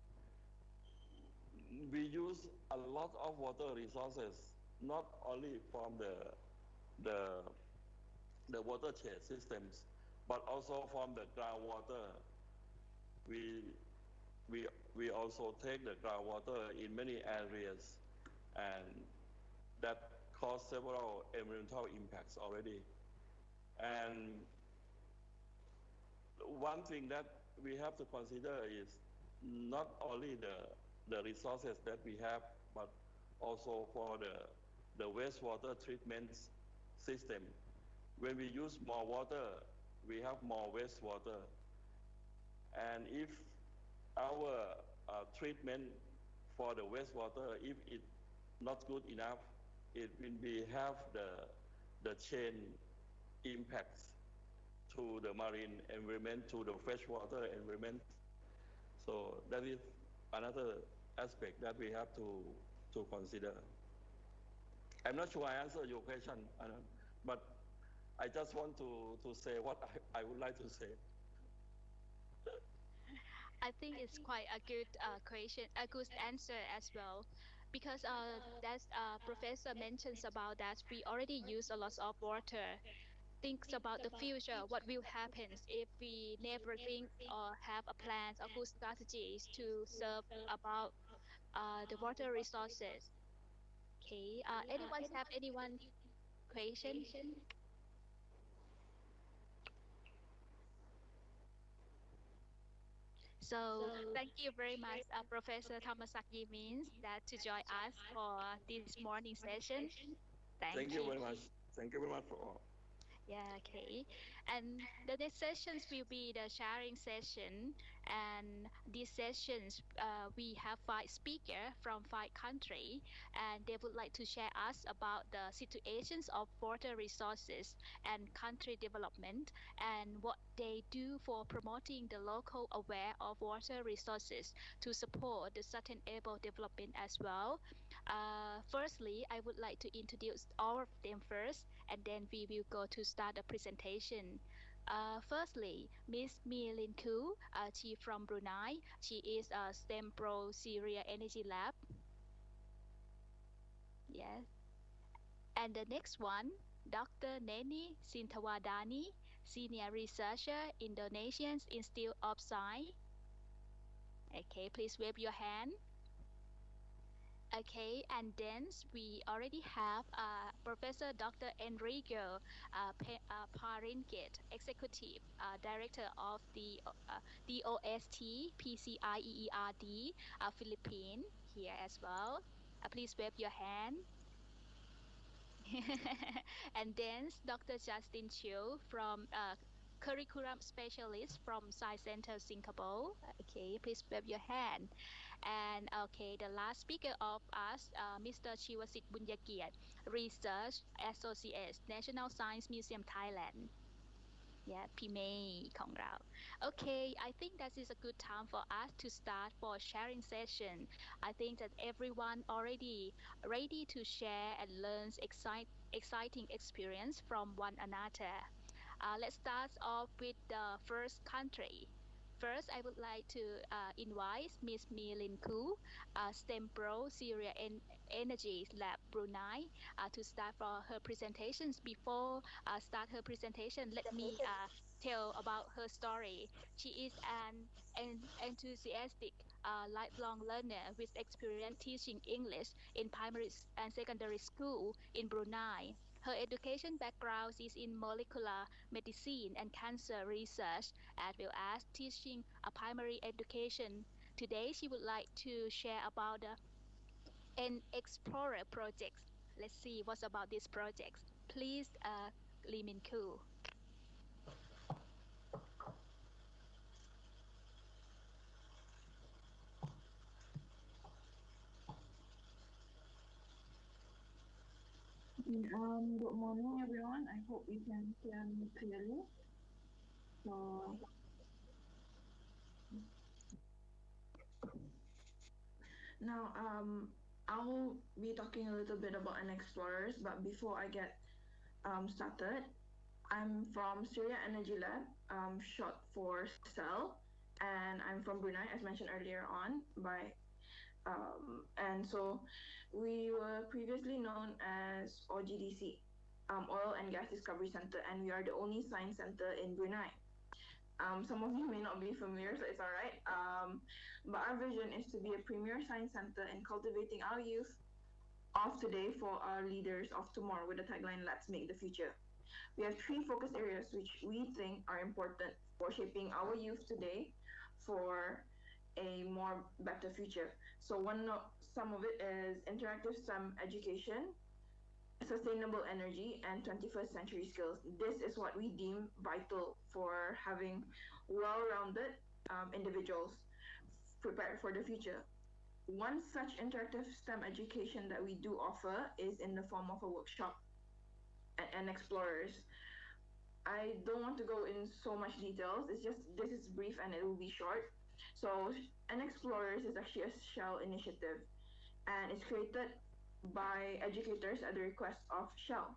we use a lot of water resources, not only from the watershed systems, but also from the groundwater. We also take the groundwater in many areas, and that caused several environmental impacts already. And one thing that we have to consider is not only the resources that we have, but also for the wastewater treatment system. When we use more water, we have more wastewater. And if our treatment for the wastewater, if it's not good enough, it will have the chain impacts to the marine environment, to the freshwater environment. So that is another aspect that we have to consider. I'm not sure I answered your question, Anand, but I just want to say what I would like to say. I think it's quite a good question, a good answer as well, because that's professor mentions about that we already use a lot of water. Thinks about the future, what will happen if we never think or have a plan or good strategies to serve about the water resources. Okay, anyone have anyone question? So thank you very much, Professor Thamasaki means that to join us for this morning session. Thank Thank you you. very much. Thank you very much for all. Yeah, okay. And the next sessions will be the sharing session. And these sessions, we have 5 speakers from 5 countries, and they would like to share us about the situations of water resources and country development and what they do for promoting the local aware of water resources to support the sustainable development as well. Firstly, I would like to introduce all of them first, and then we will go to start the presentation. Firstly, Miss Milin Koo, she from Brunei. She is a STEM Pro Syria Energy Lab. Yes. And the next one, Dr. Neni Sintawadani, Senior Researcher, Indonesian Institute of Science. Okay, please wave your hand. Okay, and then we already have Professor Dr. Enrico Paringit, Executive Director of the DOST PCIEERD Philippines here as well. Please wave your hand. And then Dr. Justin Chiu from Curriculum Specialist from Science Center Singapore. Okay, please wave your hand. And okay, the last speaker of us, Mr. Chiwasit Bunyakiat, Research Associate, National Science Museum, Thailand. Yeah, PMA ของเรา Okay, I think that is a good time for us to start for sharing session. I think that everyone already ready to share and learn exciting experience from one another. Let's start off with the first country. First, I would like to invite Ms. Milin Koo, STEM Pro Syria Energy Lab Brunei, to start for her presentations. Before start her presentation, let me tell about her story. She is an enthusiastic lifelong learner with experience teaching English in primary and secondary school in Brunei. Her education background is in molecular medicine and cancer research, as well as teaching a primary education. Today, she would like to share about an Explorer project. Let's see what's about this project. Please, Lee Min Koo. Good morning, everyone. I hope you can hear me clearly. So, now I'll be talking a little bit about an explorers, but before I get started, I'm from Syria Energy Lab, short for CEL, and I'm from Brunei, as mentioned earlier on and so we were previously known as OGDC, Oil and Gas Discovery Center, and we are the only science center in Brunei. Some of you may not be familiar, so it's all right. But our vision is to be a premier science center in cultivating our youth of today for our leaders of tomorrow with the tagline, Let's Make the Future. We have 3 focus areas which we think are important for shaping our youth today for a more better future. So some of it is interactive STEM education, sustainable energy, and 21st century skills. This is what we deem vital for having well-rounded individuals prepared for the future. One such interactive STEM education that we do offer is in the form of a workshop and explorers. I don't want to go in so much details. It's just this is brief and it will be short. So, an explorers is actually a Shell initiative, and it's created by educators at the request of Shell.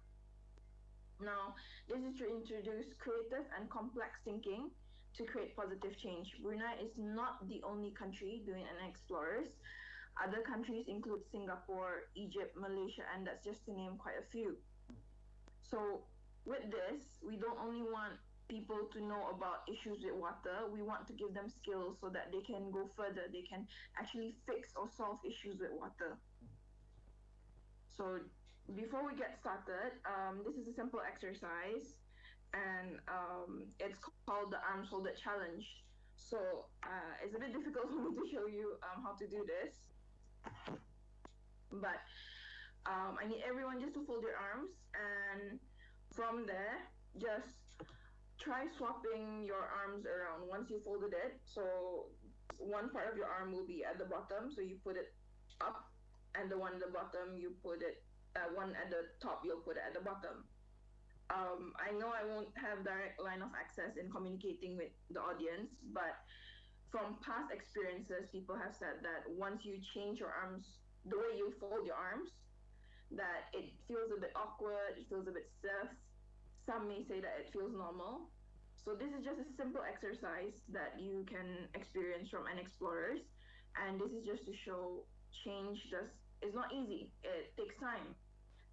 Now, this is to introduce creative and complex thinking to create positive change. Brunei is not the only country doing an explorers. Other countries include Singapore, Egypt, Malaysia, and that's just to name quite a few. So with this, we don't only want people to know about issues with water, we want to give them skills so that they can go further, they can actually fix or solve issues with water. So before we get started, this is a simple exercise, and it's called the Arms Folded Challenge. So it's a bit difficult for me to show you how to do this, but I need everyone just to fold your arms, and from there, just try swapping your arms around once you folded it. So one part of your arm will be at the bottom, so you put it up, and the one at the bottom, you put it, one at the top, you'll put it at the bottom. I know I won't have direct line of access in communicating with the audience, but from past experiences, people have said that once you change your arms, the way you fold your arms, that it feels a bit awkward, it feels a bit stiff. Some may say that it feels normal. So this is just a simple exercise that you can experience from an explorers, and this is just to show change is not easy. It takes time,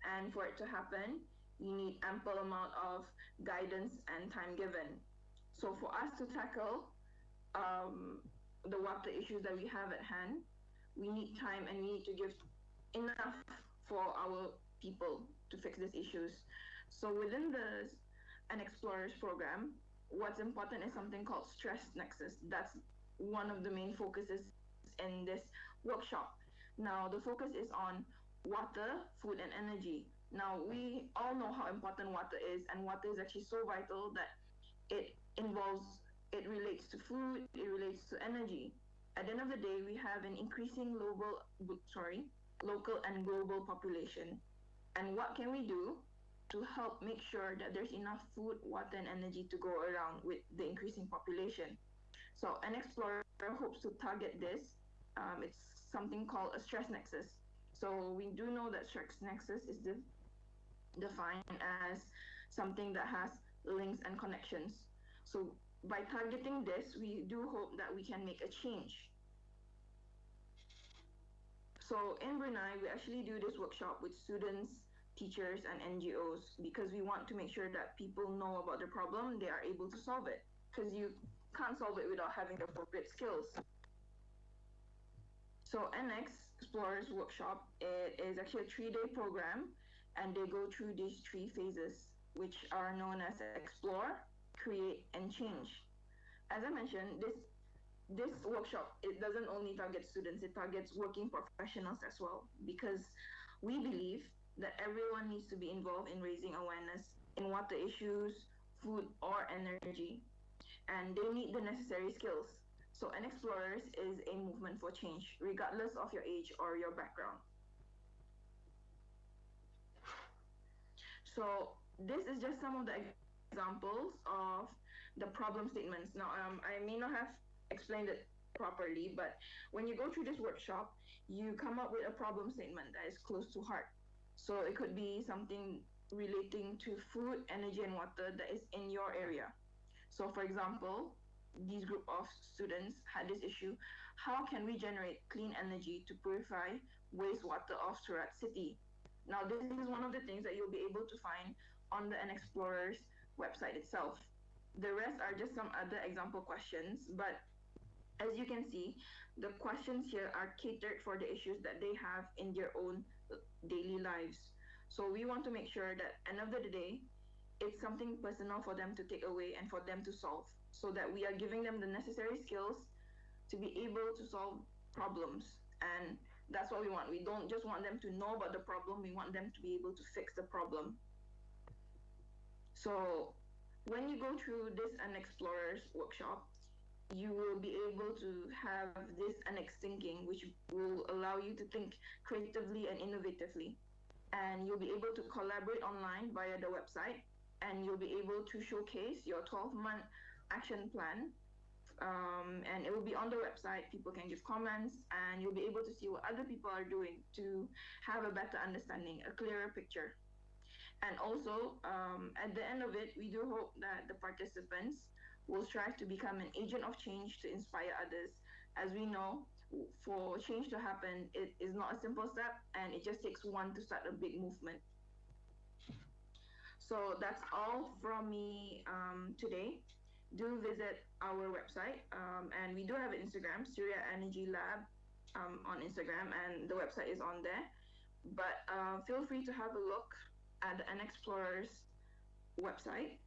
and for it to happen, you need ample amount of guidance and time given. So for us to tackle the water issues that we have at hand, we need time and we need to give enough for our people to fix these issues. So within an explorers program, what's important is something called stress nexus. That's one of the main focuses in this workshop. Now the focus is on water, food, and energy. Now we all know how important water is, and water is actually so vital that it relates to food, it relates to energy. At the end of the day, we have an increasing local and global population. And what can we do to help make sure that there's enough food, water, and energy to go around with the increasing population? So an explorer hopes to target this. It's something called a stress nexus. So we do know that stress nexus is defined as something that has links and connections. So by targeting this, we do hope that we can make a change. So in Brunei, we actually do this workshop with students, teachers, and NGOs because we want to make sure that people know about the problem, they are able to solve it, because you can't solve it without having the appropriate skills. So NX Explorers Workshop, it is actually a 3-day program, and they go through these 3 phases, which are known as explore, create, and change. As I mentioned, this workshop, it doesn't only target students, it targets working professionals as well, because we believe that everyone needs to be involved in raising awareness in water issues, food, or energy, and they need the necessary skills. So an explorers is a movement for change, regardless of your age or your background. So this is just some of the examples of the problem statements. Now, I may not have explained it properly, but when you go through this workshop, you come up with a problem statement that is close to heart. So it could be something relating to food, energy, and water that is in your area. So for example, this group of students had this issue: how can we generate clean energy to purify wastewater of Surat City? Now this is one of the things that you'll be able to find on the An Explorer's website itself. The rest are just some other example questions, but As you can see, the questions here are catered for the issues that they have in their own daily lives. So we want to make sure that end of the day, it's something personal for them to take away and for them to solve, so that we are giving them the necessary skills to be able to solve problems. And that's what we want. We don't just want them to know about the problem, we want them to be able to fix the problem. So when you go through this Unexplorers workshop, you will be able to have this annex thinking, which will allow you to think creatively and innovatively. And you'll be able to collaborate online via the website, and you'll be able to showcase your 12-month action plan. And it will be on the website. People can give comments, and you'll be able to see what other people are doing to have a better understanding, a clearer picture. And also, at the end of it, we do hope that the participants will strive to become an agent of change to inspire others. As we know, for change to happen, it is not a simple step, and it just takes one to start a big movement. So that's all from me today. Do visit our website, and we do have an Instagram, Syria Energy Lab, on Instagram, and the website is on there. But feel free to have a look at the Unexplorers website,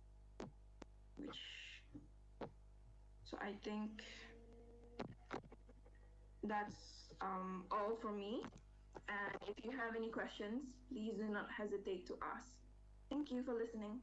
which, so I think that's all from me. And if you have any questions, please do not hesitate to ask. Thank you for listening.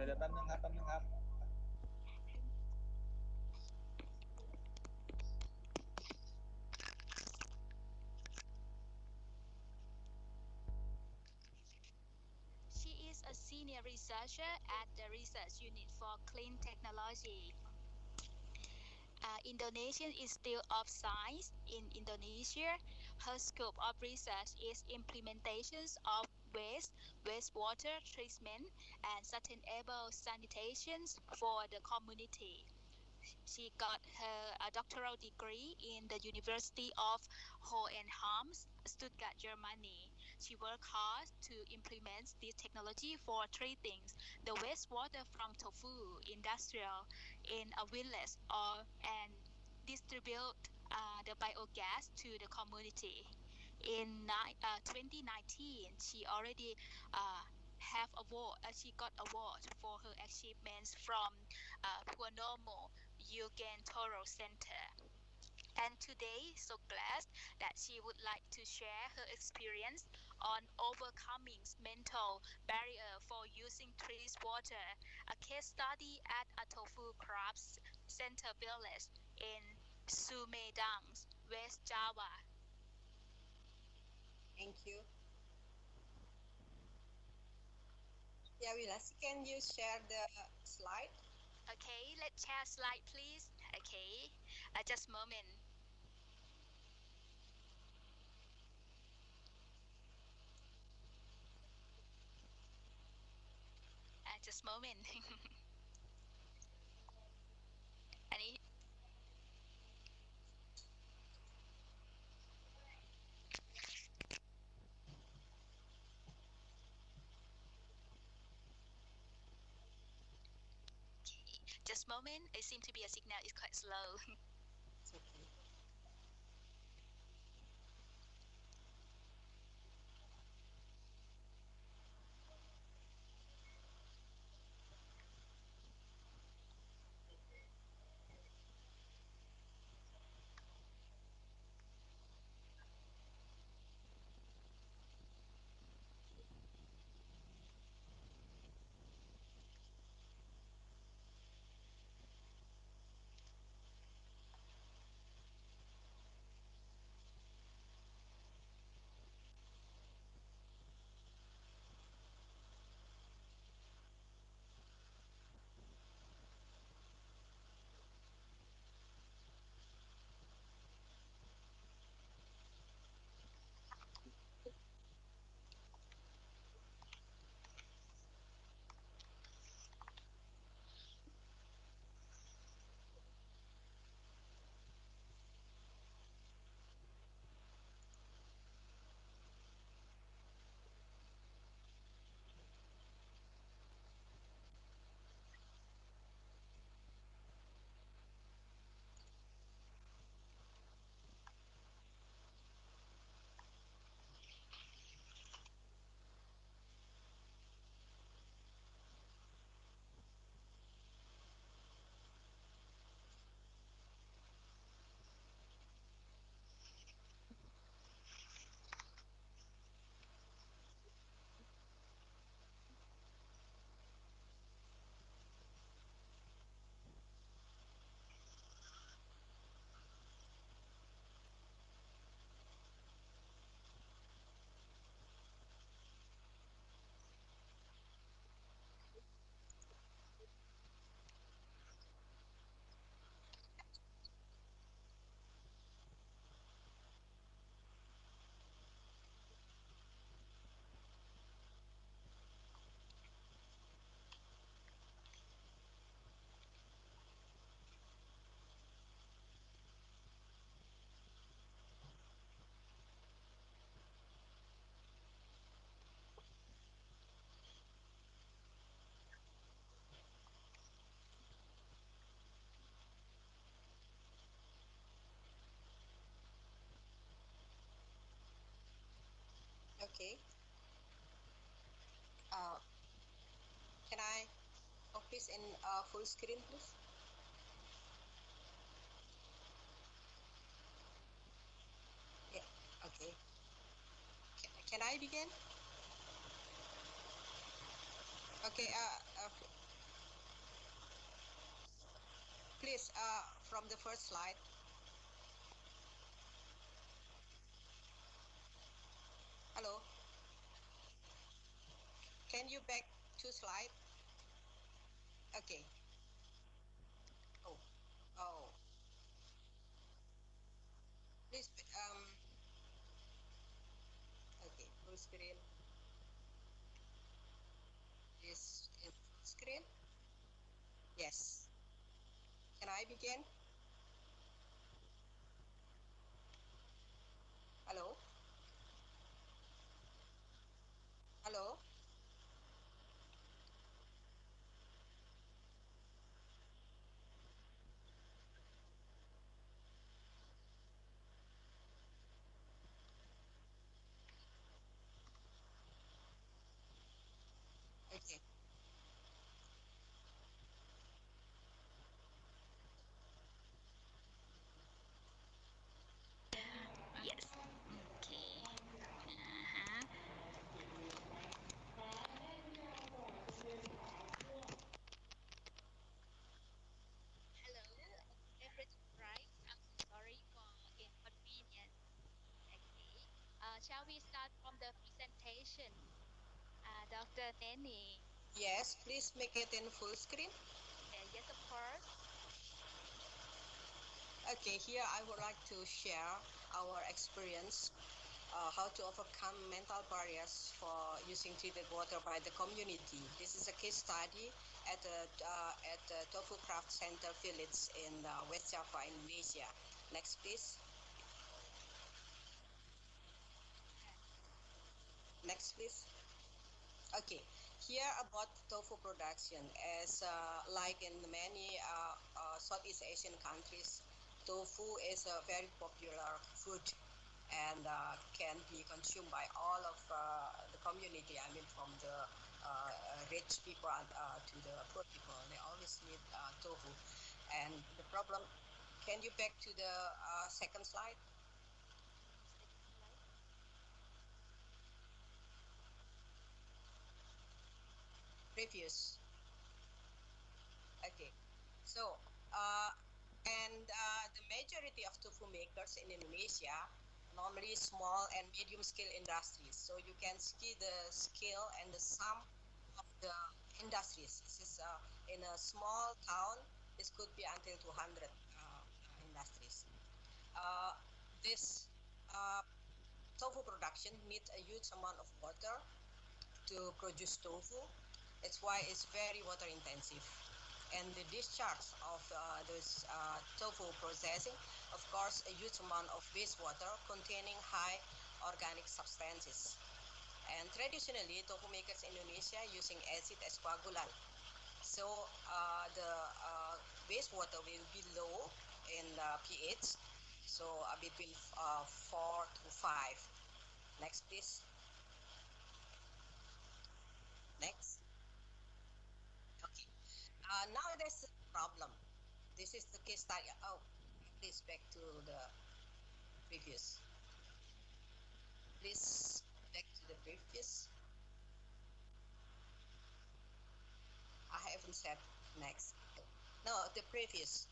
เดี๋ยวแป๊บนึงครับ She is a senior researcher at the Research Unit for Clean Technology. Indonesian Institute of Science in Indonesia. Her scope of research is implementations of wastewater treatment, and sustainable sanitation for the community. She got her doctoral degree in the University of Hohenheim, Stuttgart, Germany. She worked hard to implement this technology for treating the wastewater from tofu industrial in a village and distribute the biogas to the community. In 2019, she already have award. She got award for her achievements from Punomo Eugen Toro Center. And today, so glad that she would like to share her experience on overcoming mental barrier for using trees water, a case study at a tofu crafts center village in Sumedang, West Java. Thank you. Yeah, Wilas, can you share the slide? Okay, let's share slide, please. Okay, just a moment. Just a moment. Any? Just a moment. It seems to be a signal is quite slow. It's okay. Okay. Can I? Oh, please in full screen, please. Yeah. Okay. Can I begin? Okay. Please. From the first slide. Hello. Can you back 2 slides? Okay. Oh. Oh. Please. Okay. Full screen. Is in full screen? Yes. Can I begin? Hello? Hello? Okay. Yes. Okay. Uh-huh. Hello, everything right? I'm so sorry for inconvenience. Okay. Shall we start from the presentation? Dr. Neni. Yes, please make it in full screen. Yes, of course. Okay, here I would like to share our experience how to overcome mental barriers for using treated water by the community. This is a case study at the Tofu Craft Center village in West Java, Indonesia. Next, please. Next, please. Okay, here about tofu production. As like in many Southeast Asian countries, tofu is a very popular food and can be consumed by all of the community. I mean, from the rich people to the poor people, they always need tofu. And the problem, can you back to the second slide? Previous. Okay. So, the majority of tofu makers in Indonesia normally small and medium scale industries. So you can see the scale and the sum of the industries. This is in a small town. This could be until 200 industries. Uh, this uh, tofu production needs a huge amount of water to produce tofu. That's why it's very water intensive. And the discharge of this tofu processing, of course, a huge amount of wastewater containing high organic substances. And traditionally, tofu makers in Indonesia using acid as coagulant. So the wastewater will be low in pH, so between 4 to 5. Next, please. Next. Okay. Now there's a problem. This is the case study. Oh, please back to the previous. Please back to the previous. I haven't said next. No, the previous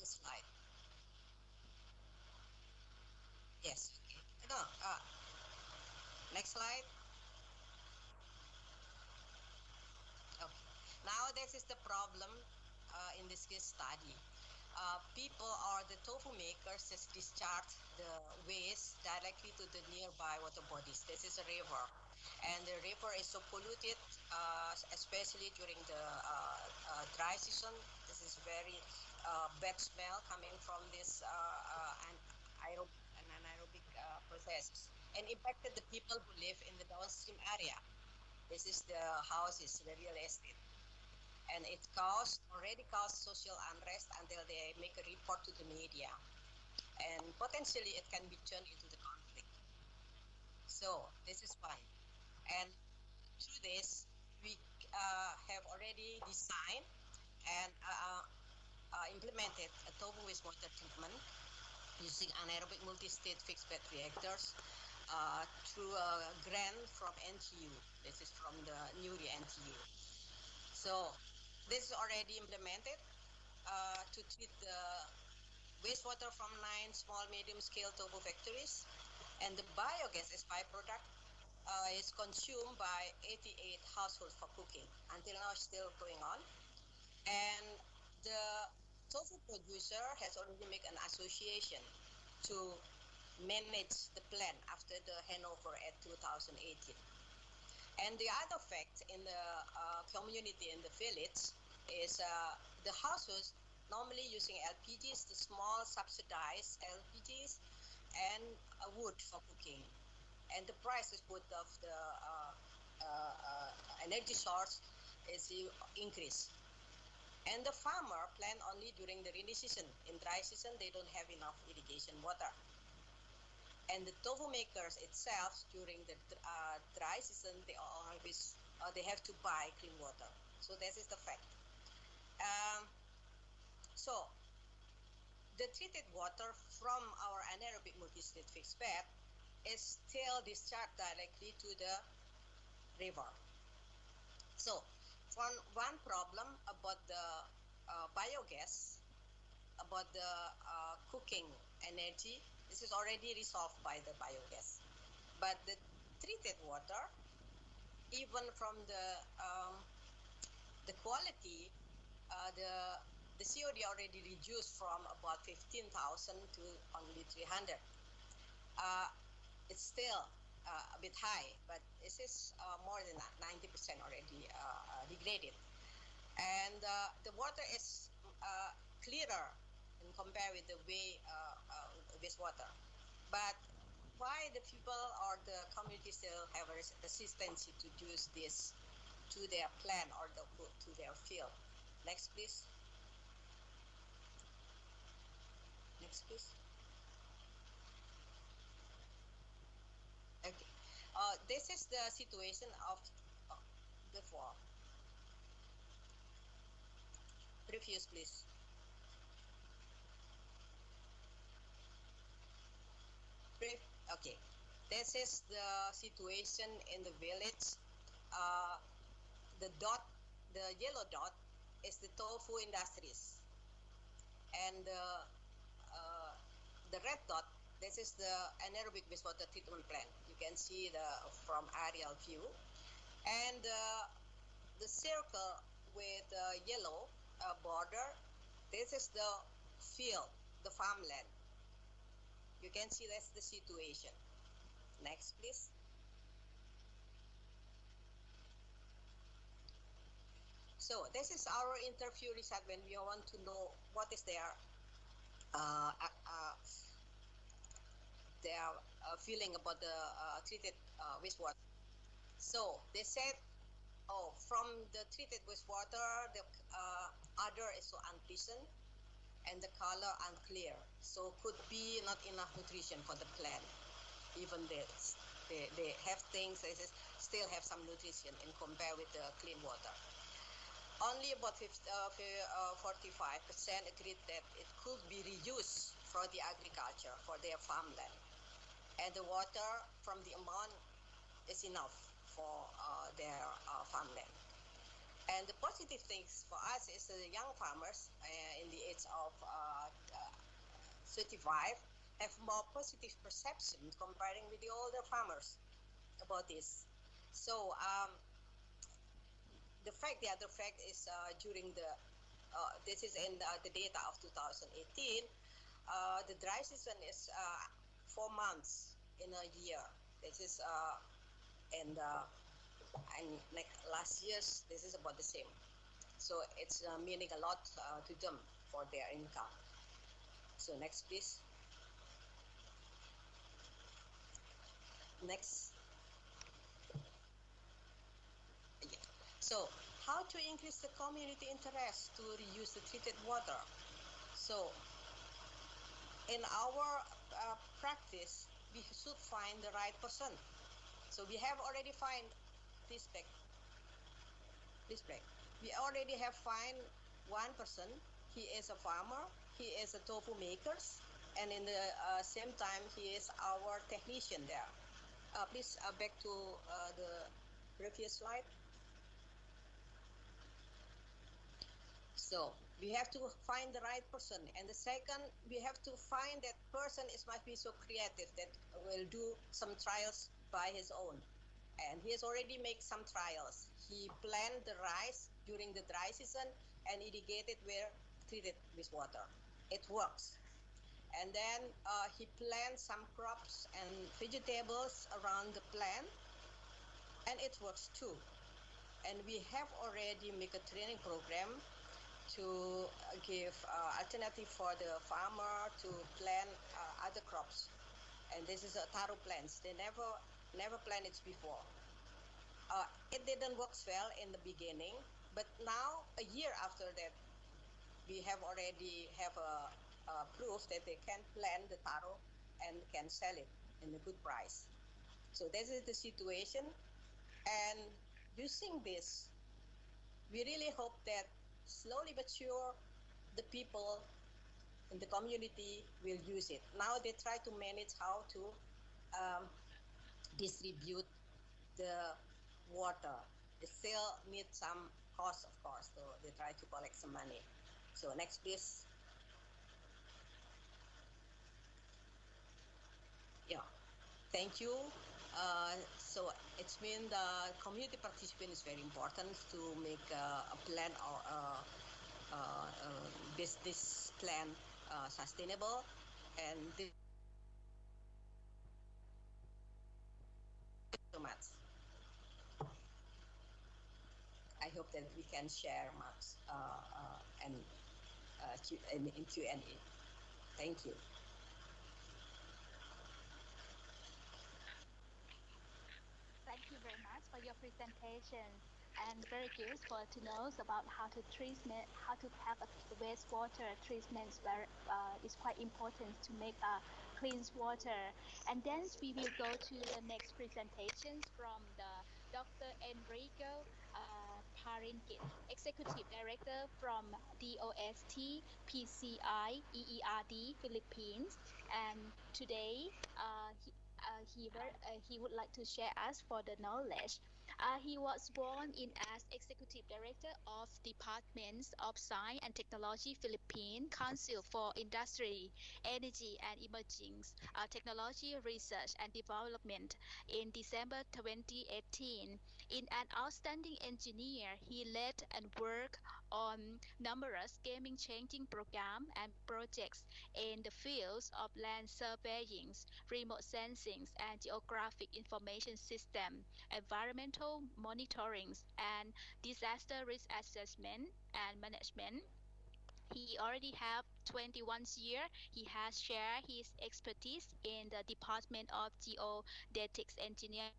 slide. Yes. Okay. No. Next slide. Okay. Now this is the problem in this case study. People or the tofu makers just discharge the waste directly to the nearby water bodies. This is a river, and the river is so polluted, especially during the dry season. This is very bad smell coming from this anaerobic process, and impacted the people who live in the downstream area. This is the houses, the real estate, and it already caused social unrest until they make a report to the media, and potentially it can be turned into the conflict. So this is fine. And through this, we have already designed and implemented a total wastewater treatment using anaerobic multi-state fixed bed reactors through a grant from NTU. This is from the NURI NTU. So this is already implemented to treat the wastewater from 9 small medium-scale turbo factories, and the biogas as byproduct is consumed by 88 households for cooking. Until now, it's still going on. And the tofu producer has already made an association to manage the plan after the handover at 2018. And the other fact in the community in the village is the houses normally using LPGs, the small subsidized LPGs, and wood for cooking. And the prices both of the energy source is increased. And the farmer plant only during the rainy season. In dry season, they don't have enough irrigation water. And the tofu makers itself during the dry season, they always they have to buy clean water. So this is the fact. So the treated water from our anaerobic multi-state fixed bed is still discharged directly to the river. So one problem about the biogas, about the cooking energy, this is already resolved by the biogas. But the treated water, even from the quality, the COD already reduced from about 15,000 to only 300. It's still a bit high, but this is more than 90% already degraded. And the water is clearer in compare with the wastewater. But why the people or the community still have a resistance to use this to their plant or to their field? Next, please. Next, please. Okay. This is the situation of before. Previous, please. Okay. This is the situation in the village. The yellow dot is the tofu industries, and the red dot, this is the anaerobic wastewater treatment plant. You can see from aerial view, and the circle with the yellow border, this is the field, the farmland. You can see that's the situation. Next, please. So this is our interview result when we want to know what is their feeling about the treated wastewater. So they said, oh, from the treated wastewater, the odor is so unpleasant and the color unclear. So could be not enough nutrition for the plant. Even they have things, they still have some nutrition in compare with the clean water. Only about 45% agreed that it could be reused for the agriculture, for their farmland. And the water from the amount is enough for their farmland. And the positive things for us is the young farmers in the age of 35 have more positive perception comparing with the older farmers about this. So the other fact is during this is in the data of 2018, the dry season is 4 months in a year. This is and like last year's, this is about the same. So it's meaning a lot to them for their income. So next, please. Next. Yeah. So how to increase the community interest to reuse the treated water? So in our practice, we should find the right person So we have already find this back. This break. We already have find one person. He is a farmer. He is a tofu maker, and in the same time, he is our technician there. Please back to the previous slide. So we have to find the right person, and the second, we have to find that person must be so creative that will do some trials by his own. And he has already made some trials. He planted the rice during the dry season and irrigated where treated with water. It works. And then he planted some crops and vegetables around the plant, and it works too. And we have already made a training program to give alternative for the farmer to plant other crops. And this is a taro plants. They never planted it before. It didn't work well in the beginning, but now a year after that, we have already have a proof that they can plant the taro and can sell it in a good price. So this is the situation, and using this, we really hope that slowly but sure, the people in the community will use it. Now they try to manage how to distribute the water. They still need some cost, of course, so they try to collect some money. So next, please. Yeah, thank you. So it's mean the community participation is very important to make a plan or business plan sustainable, and this so much. I hope that we can share much and in Q&A. Thank you. Thank you very much for your presentation, and very useful to know about how to have a wastewater treatment where is quite important to make clean water. And then we will go to the next presentations from the Dr. Enrico Parinkin, Executive Director from DOST PCI EERD Philippines. And today he would like to share us for the knowledge. He was born in as Executive Director of Departments of Science and Technology Philippine Council for Industry, Energy and Emerging Technology Research and Development in December 2018. In an outstanding engineer, he led and worked on numerous game-changing programs and projects in the fields of land surveying, remote sensing and geographic information system, environmental monitoring, and disaster risk assessment and management. He already have 21 years. He has shared his expertise in the Department of Geodetics Engineering,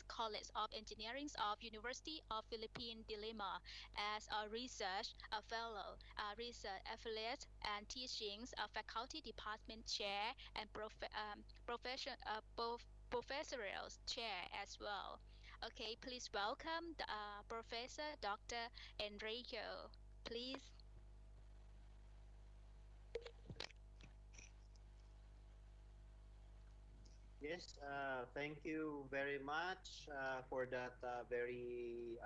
College of Engineering of University of Philippine Dilemma as a research a fellow, a research affiliate, and teachings a faculty department chair and professorial chair as well. Okay, please welcome the, Professor Dr. Enrico. Please. Yes, thank you very much for that very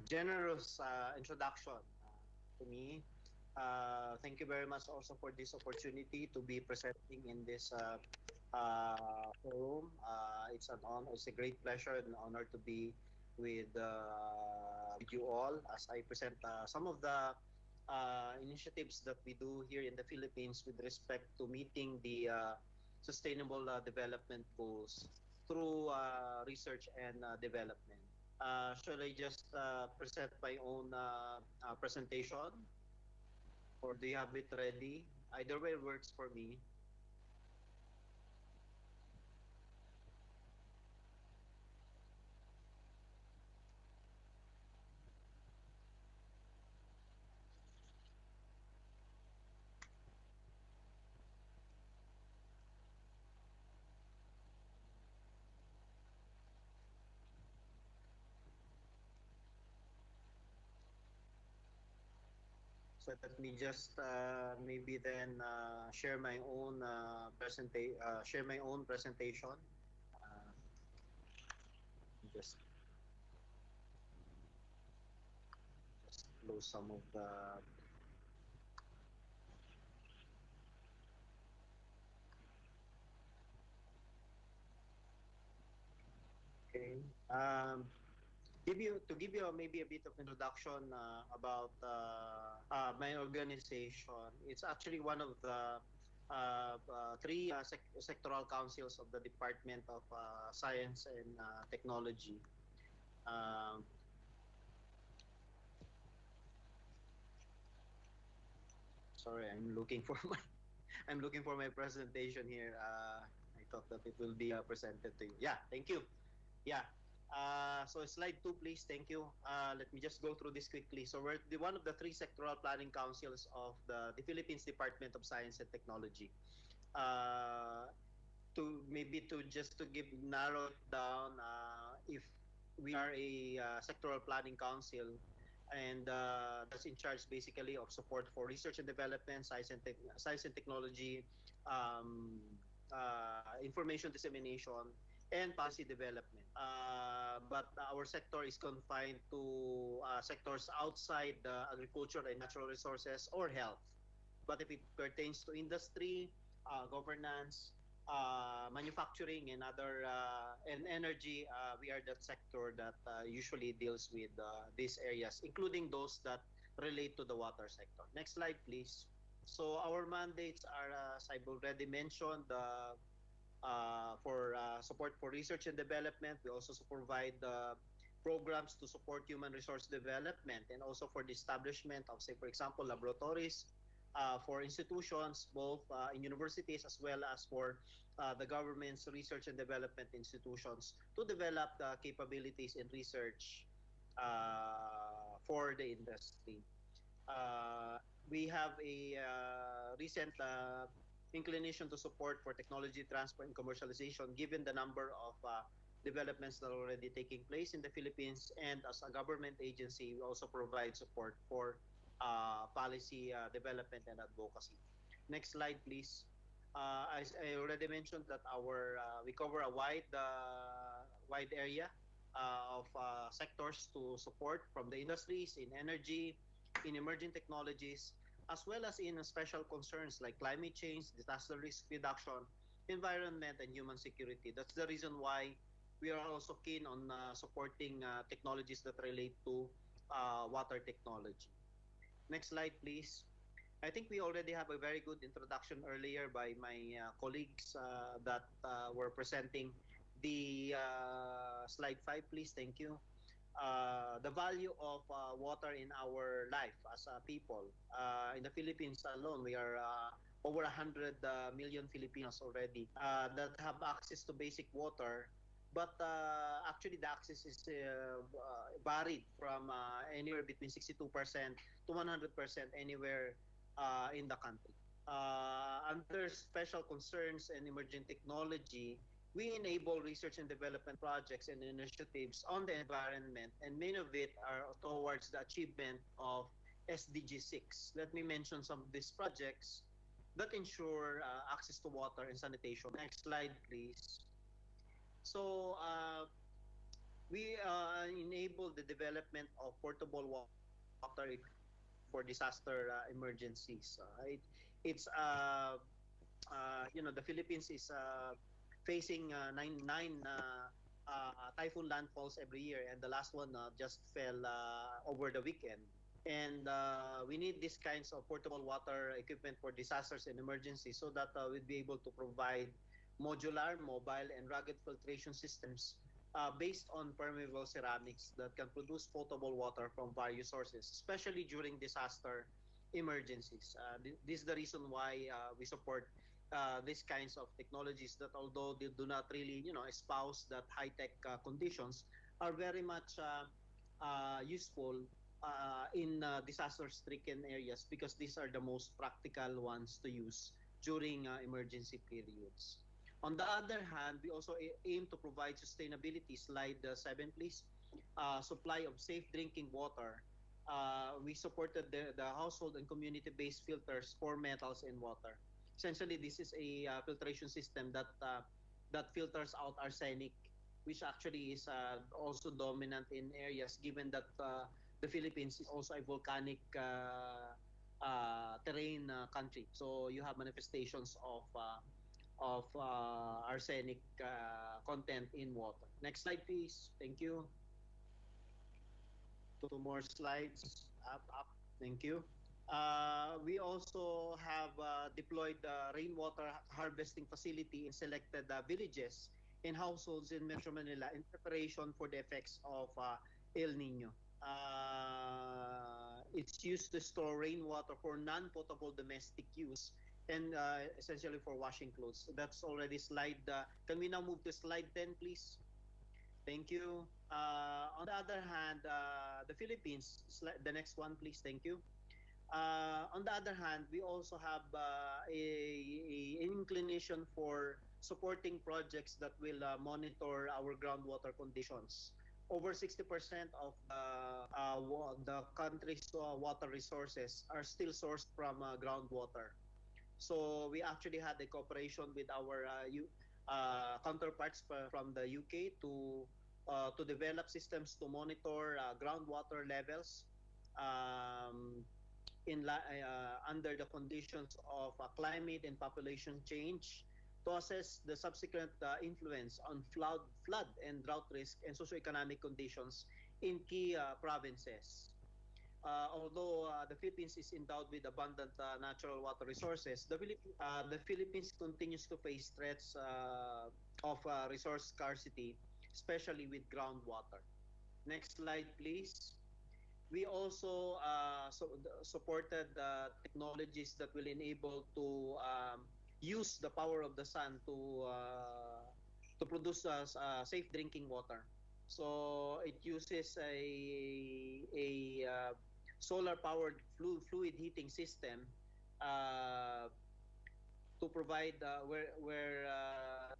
generous introduction to me. Thank you very much also for this opportunity to be presenting in this forum. It's an honor, it's a great pleasure and honor to be with you all as I present some of the initiatives that we do here in the Philippines with respect to meeting the sustainable development goals through research and development. Shall I just present my own presentation, or do you have it ready? Either way works for me. So let me just maybe then share my own presentation. Just close some of the. Okay. Give you maybe a bit of introduction about my organization. It's actually one of the three sectoral councils of the Department of Science and Technology. Um, sorry, I'm looking for my presentation here. I thought that it will be presented to you. Yeah, thank you. Yeah. So slide 2, please. Thank you. Let me just go through this quickly. So we're one of the three sectoral planning councils of the Philippines Department of Science and Technology. To just to give narrow it down, if we are a sectoral planning council, and that's in charge basically of support for research and development, science and technology, information dissemination, and policy development. But our sector is confined to sectors outside agriculture and natural resources or health. But if it pertains to industry, governance, manufacturing, and other and energy, we are that sector that usually deals with these areas, including those that relate to the water sector. Next slide, please. So our mandates are, as I've already mentioned, for support for research and development. We also provide programs to support human resource development, and also for the establishment of, say, for example, laboratories for institutions, both in universities as well as for the government's research and development institutions to develop the capabilities in research for the industry. We have a recent inclination to support for technology transfer and commercialization, given the number of developments that are already taking place in the Philippines. And as a government agency, we also provide support for policy development and advocacy. Next slide, please. As I already mentioned, that we cover a wide area of sectors to support, from the industries in energy, in emerging technologies, as well as in special concerns like climate change, disaster risk reduction, environment, and human security. That's the reason why we are also keen on supporting technologies that relate to water technology. Next slide, please. I think we already have a very good introduction earlier by my colleagues that were presenting the slide 5, please. Thank you. The value of water in our life as a people. In the Philippines alone, we are over 100 million Filipinos already that have access to basic water. But actually, the access is varied from anywhere between 62% to 100% anywhere in the country. Under special concerns and emerging technology, we enable research and development projects and initiatives on the environment, and many of it are towards the achievement of SDG 6. Let me mention some of these projects that ensure access to water and sanitation. Next slide, please. So we enable the development of portable water for disaster emergencies. It's the Philippines is facing nine typhoon landfalls every year, and the last one just fell over the weekend. And we need these kinds of portable water equipment for disasters and emergencies, so that we'll be able to provide modular, mobile, and rugged filtration systems based on permeable ceramics that can produce potable water from various sources, especially during disaster emergencies. This is the reason why we support these kinds of technologies that, although they do not really, espouse that high-tech conditions, are very much useful in disaster-stricken areas, because these are the most practical ones to use during emergency periods. On the other hand, we also aim to provide sustainability. Slide 7, please. Supply of safe drinking water we supported the household and community-based filters for metals in water. Essentially, this is a filtration system that filters out arsenic, which actually is also dominant in areas, given that the Philippines is also a volcanic terrain country. So you have manifestations of arsenic content in water. Next slide, please. Thank you. Two more slides. Up. Thank you. We also have deployed rainwater harvesting facility in selected villages and households in Metro Manila in preparation for the effects of El Nino. It's used to store rainwater for non-potable domestic use and essentially for washing clothes. So that's already slide. Can we now move to slide 10, please? Thank you. On the other hand, the Philippines, the next one, please. Thank you. On the other hand, we also have an inclination for supporting projects that will monitor our groundwater conditions. Over 60% of the country's water resources are still sourced from groundwater. So we actually had a cooperation with our counterparts from the UK to develop systems to monitor groundwater levels under the conditions of climate and population change, to assess the subsequent influence on flood and drought risk and socioeconomic conditions in key provinces. Although the Philippines is endowed with abundant natural water resources, the Philippines continues to face threats of resource scarcity, especially with groundwater. Next slide, please. We also supported technologies that will enable to use the power of the sun to produce safe drinking water. So it uses a solar-powered fluid heating system to provide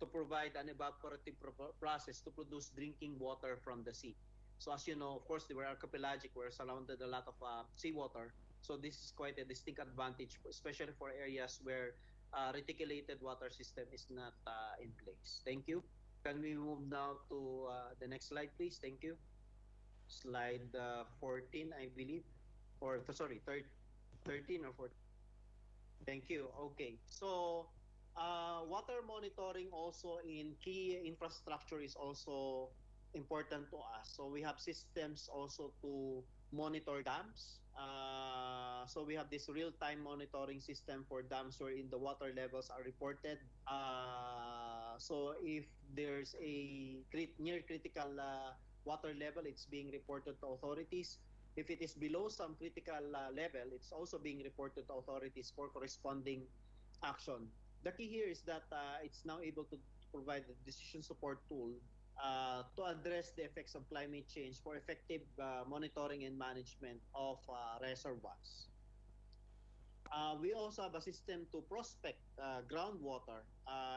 to provide an evaporative process to produce drinking water from the sea. So as you know, of course, we're archipelagic. We're surrounded a lot of seawater. So this is quite a distinct advantage, especially for areas where reticulated water system is not in place. Thank you. Can we move now to the next slide, please? Thank you. Slide 14, I believe. Or, sorry, 13 or 14. Thank you. Okay. So, water monitoring also in key infrastructure is also important to us. So we have systems also to monitor dams. So we have this real-time monitoring system for dams wherein the water levels are reported. So if there's a near critical water level, it's being reported to authorities. If it is below some critical level, it's also being reported to authorities for corresponding action. The key here is that it's now able to provide a decision support tool to address the effects of climate change for effective monitoring and management of reservoirs. We also have a system to prospect groundwater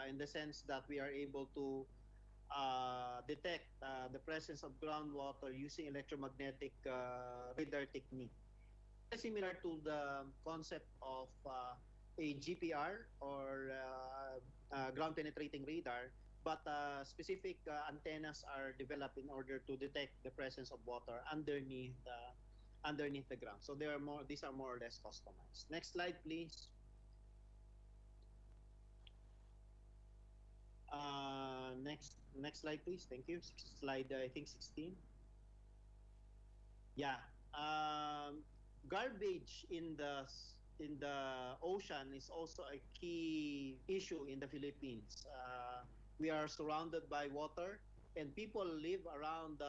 in the sense that we are able to detect the presence of groundwater using electromagnetic radar technique. Similar to the concept of a GPR or ground penetrating radar, but specific antennas are developed in order to detect the presence of water underneath the ground. So these are more or less customized. Next slide, please. Next slide, please. Thank you. Slide, I think 16. Yeah. Garbage in the ocean is also a key issue in the Philippines. We are surrounded by water, and people live around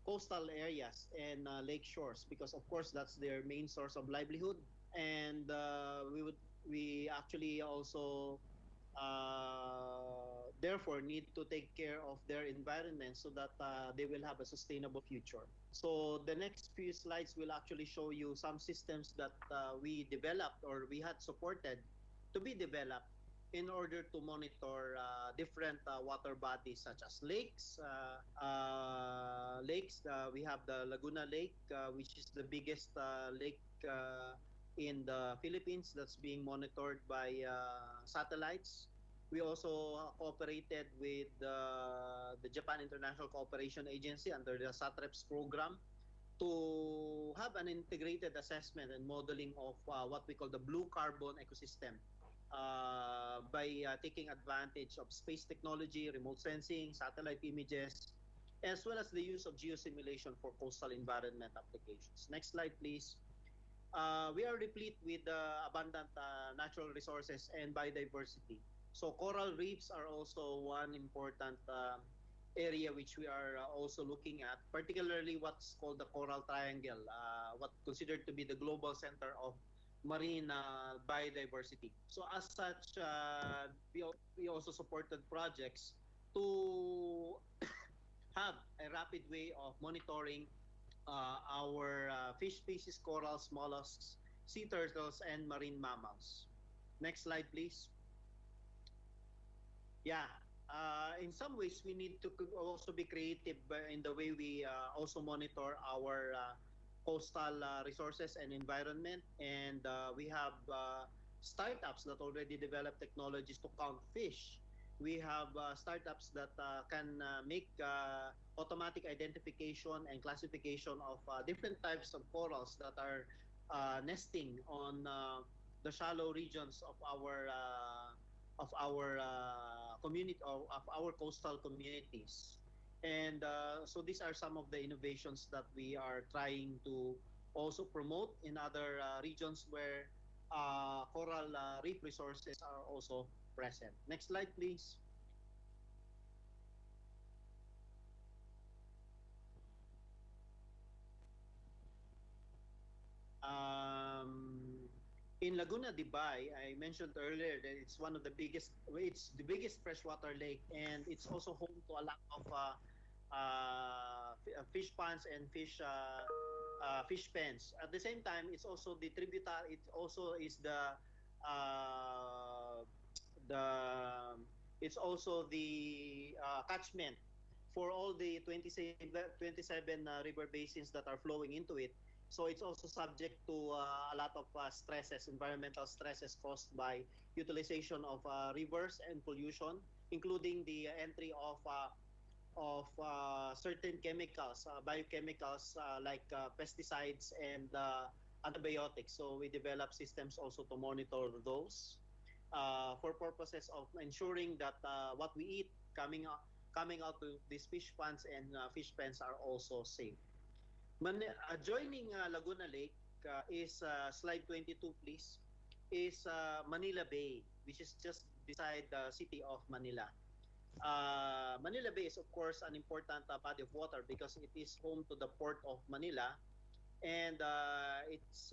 coastal areas and lake shores because, of course, that's their main source of livelihood. And we actually also therefore need to take care of their environment so that they will have a sustainable future. So the next few slides will actually show you some systems that we developed or we had supported to be developed in order to monitor different water bodies such as lakes. We have the Laguna Lake, which is the biggest lake in the Philippines that's being monitored by satellites. We also cooperated with the Japan International Cooperation Agency under the SATREPS program to have an integrated assessment and modeling of what we call the blue carbon ecosystem by taking advantage of space technology, remote sensing, satellite images, as well as the use of geosimulation for coastal environment applications. Next slide, please. We are replete with abundant natural resources and biodiversity. So coral reefs are also one important area which we are also looking at, particularly what's called the Coral Triangle, what considered to be the global center of marine biodiversity. So as such, we also supported projects to have a rapid way of monitoring our fish species, corals, mollusks, sea turtles, and marine mammals. Next slide, please. Yeah, in some ways, we need to also be creative in the way we also monitor our coastal resources and environment. And we have startups that already develop technologies to count fish. We have startups that can make automatic identification and classification of different types of corals that are nesting on the shallow regions of our community of our coastal communities. And so these are some of the innovations that we are trying to also promote in other regions where coral reef resources are also present. Next slide, please. In Laguna de Bay, I mentioned earlier that it's one of the biggest, it's the biggest freshwater lake, and it's also home to a lot of fish ponds and fish pens. At the same time, it's also the tributary. It also is the it's also the catchment for all the 27 river basins that are flowing into it. So it's also subject to a lot of stresses, environmental stresses caused by utilization of rivers and pollution, including the entry of certain chemicals, biochemicals like pesticides and antibiotics. So we develop systems also to monitor those for purposes of ensuring that what we eat coming out of these fish ponds and fish pens are also safe. Joining Laguna Lake is slide 22, please. Is Manila Bay, which is just beside the city of Manila. Manila Bay is, of course, an important body of water because it is home to the port of Manila, and it's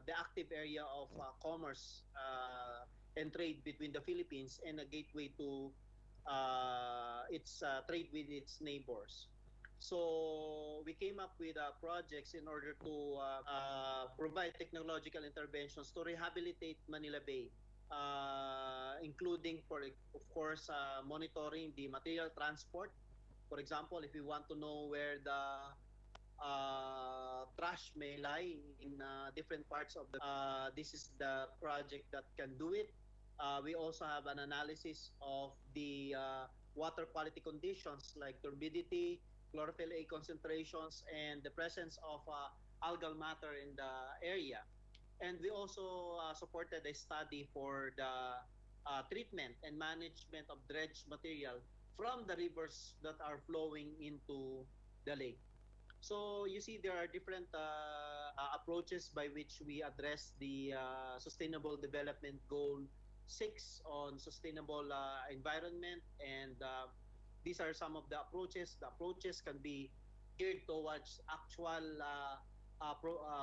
the active area of commerce and trade between the Philippines and a gateway to its trade with its neighbors. So we came up with projects in order to provide technological interventions to rehabilitate Manila Bay, including, of course, monitoring the material transport. For example, if we want to know where the trash may lie in different parts of the this is the project that can do it. We also have an analysis of the water quality conditions like turbidity, chlorophyll A concentrations, and the presence of algal matter in the area. And we also supported a study for the treatment and management of dredge material from the rivers that are flowing into the lake. So you see there are different approaches by which we address the Sustainable Development Goal 6 on sustainable environment, and these are some of the approaches. The approaches can be geared towards actual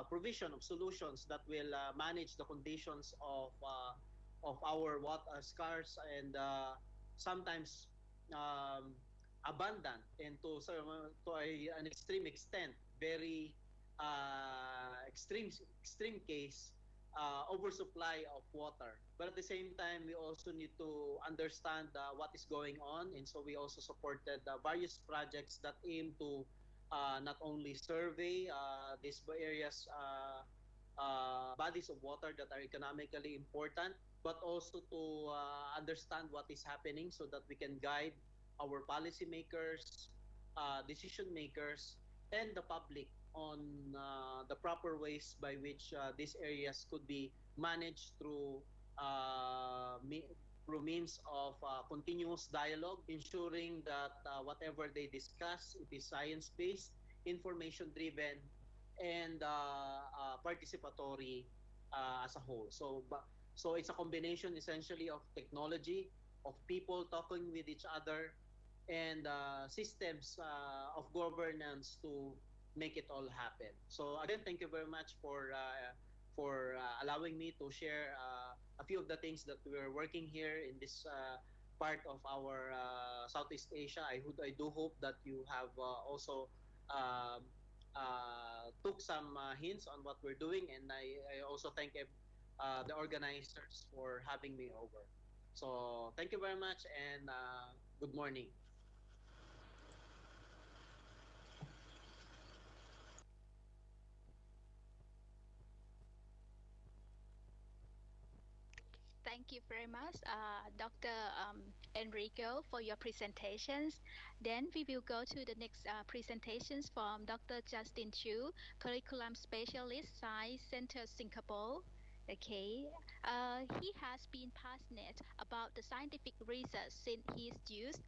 provision of solutions that will manage the conditions of our water scarce and sometimes abundant, and to an extreme extent, very extreme case, oversupply of water. But at the same time, we also need to understand what is going on, and so we also supported various projects that aim to not only survey these areas, bodies of water that are economically important, but also to understand what is happening so that we can guide our policymakers, decision makers, and the public on the proper ways by which these areas could be managed through through means of continuous dialogue, ensuring that whatever they discuss, it is science-based, information-driven, and participatory as a whole. So it's a combination essentially of technology, of people talking with each other, and systems of governance to make it all happen. So again, thank you very much for allowing me to share a few of the things that we're working here in this part of our Southeast Asia. I do hope that you have also took some hints on what we're doing, and I also thank the organizers for having me over. So thank you very much, and good morning. Thank you very much, Dr. Enrico, for your presentations. Then we will go to the next presentations from Dr. Justin Chu, Curriculum Specialist, Science Center, Singapore. Okay, he has been passionate about the scientific research since his youth.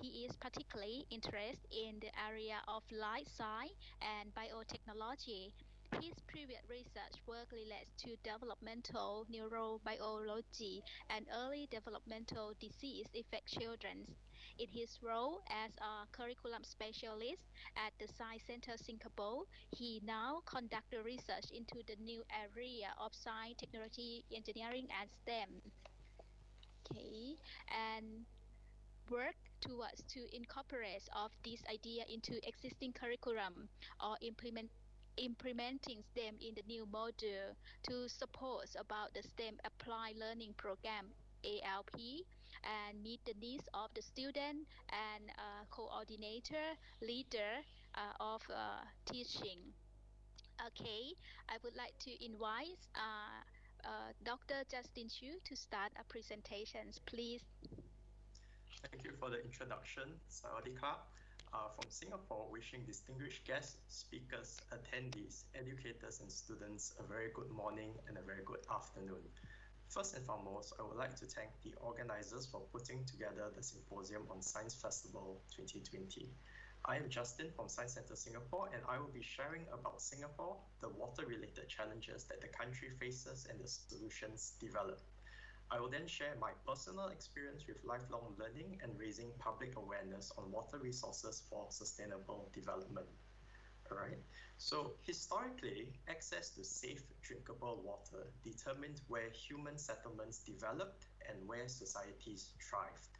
He is particularly interested in the area of life science and biotechnology. His previous research work relates to developmental neurobiology and early developmental disease affect children. In his role as a curriculum specialist at the Science Center Singapore, he now conducts research into the new area of science, technology, engineering, and STEM. Okay, and work towards to incorporate of this idea into existing curriculum or implementing STEM in the new module to support about the STEM Applied Learning Program ALP and meet the needs of the student and coordinator, leader of teaching. Okay, I would like to invite Dr. Justin Chu to start a presentation, please. Thank you for the introduction, Sawadika. From Singapore, wishing distinguished guests, speakers, attendees, educators, and students a very good morning and a very good afternoon. First and foremost, I would like to thank the organizers for putting together the Symposium on Science Festival 2020. I am Justin from Science Center Singapore, and I will be sharing about Singapore, the water-related challenges that the country faces, and the solutions developed. I will then share my personal experience with lifelong learning and raising public awareness on water resources for sustainable development. All right. So historically, access to safe drinkable water determined where human settlements developed and where societies thrived.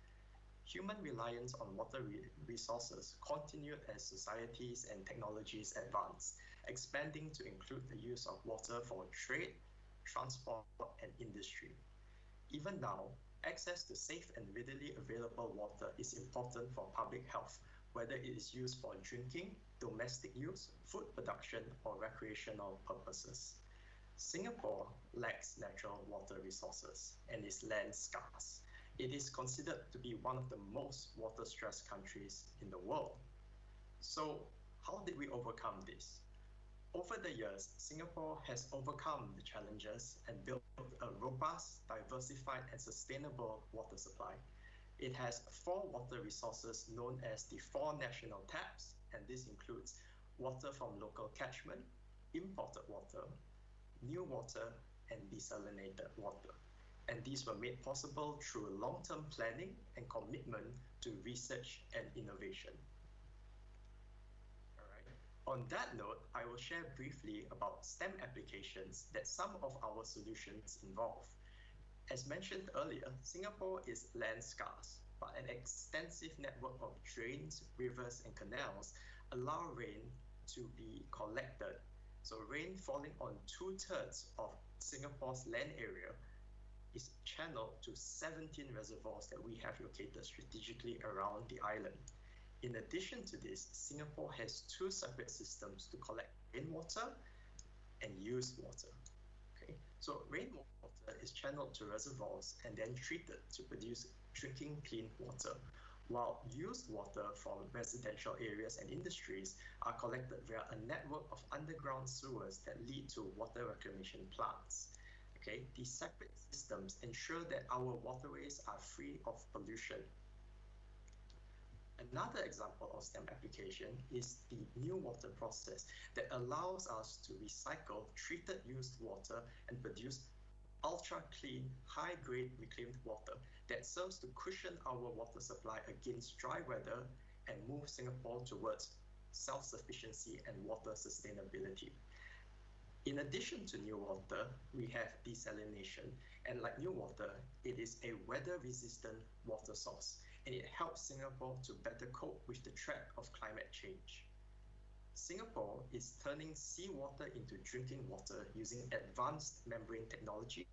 Human reliance on water resources continued as societies and technologies advanced, expanding to include the use of water for trade, transport, and industry. Even now, access to safe and readily available water is important for public health, whether it is used for drinking, domestic use, food production, or recreational purposes. Singapore lacks natural water resources and is land scarce. It is considered to be one of the most water-stressed countries in the world. So, how did we overcome this? Over the years, Singapore has overcome the challenges and built a robust, diversified, and sustainable water supply. It has 4 water resources known as the 4 national taps, and this includes water from local catchment, imported water, new water, and desalinated water. And these were made possible through long-term planning and commitment to research and innovation. On that note, I will share briefly about STEM applications that some of our solutions involve. As mentioned earlier, Singapore is land scarce, but an extensive network of drains, rivers, and canals allow rain to be collected So rain falling on 2/3 of Singapore's land area is channeled to 17 reservoirs that we have located strategically around the island. In addition to this, Singapore has 2 separate systems to collect rainwater and used water. Okay, so rainwater is channeled to reservoirs and then treated to produce drinking clean water, while used water from residential areas and industries are collected via a network of underground sewers that lead to water reclamation plants. Okay, these separate systems ensure that our waterways are free of pollution. Another example of STEM application is the new water process that allows us to recycle treated used water and produce ultra-clean, high-grade reclaimed water that serves to cushion our water supply against dry weather and move Singapore towards self-sufficiency and water sustainability. In addition to new water, we have desalination, and like new water, it is a weather-resistant water source, and it helps Singapore to better cope with the threat of climate change. Singapore is turning seawater into drinking water using advanced membrane technology,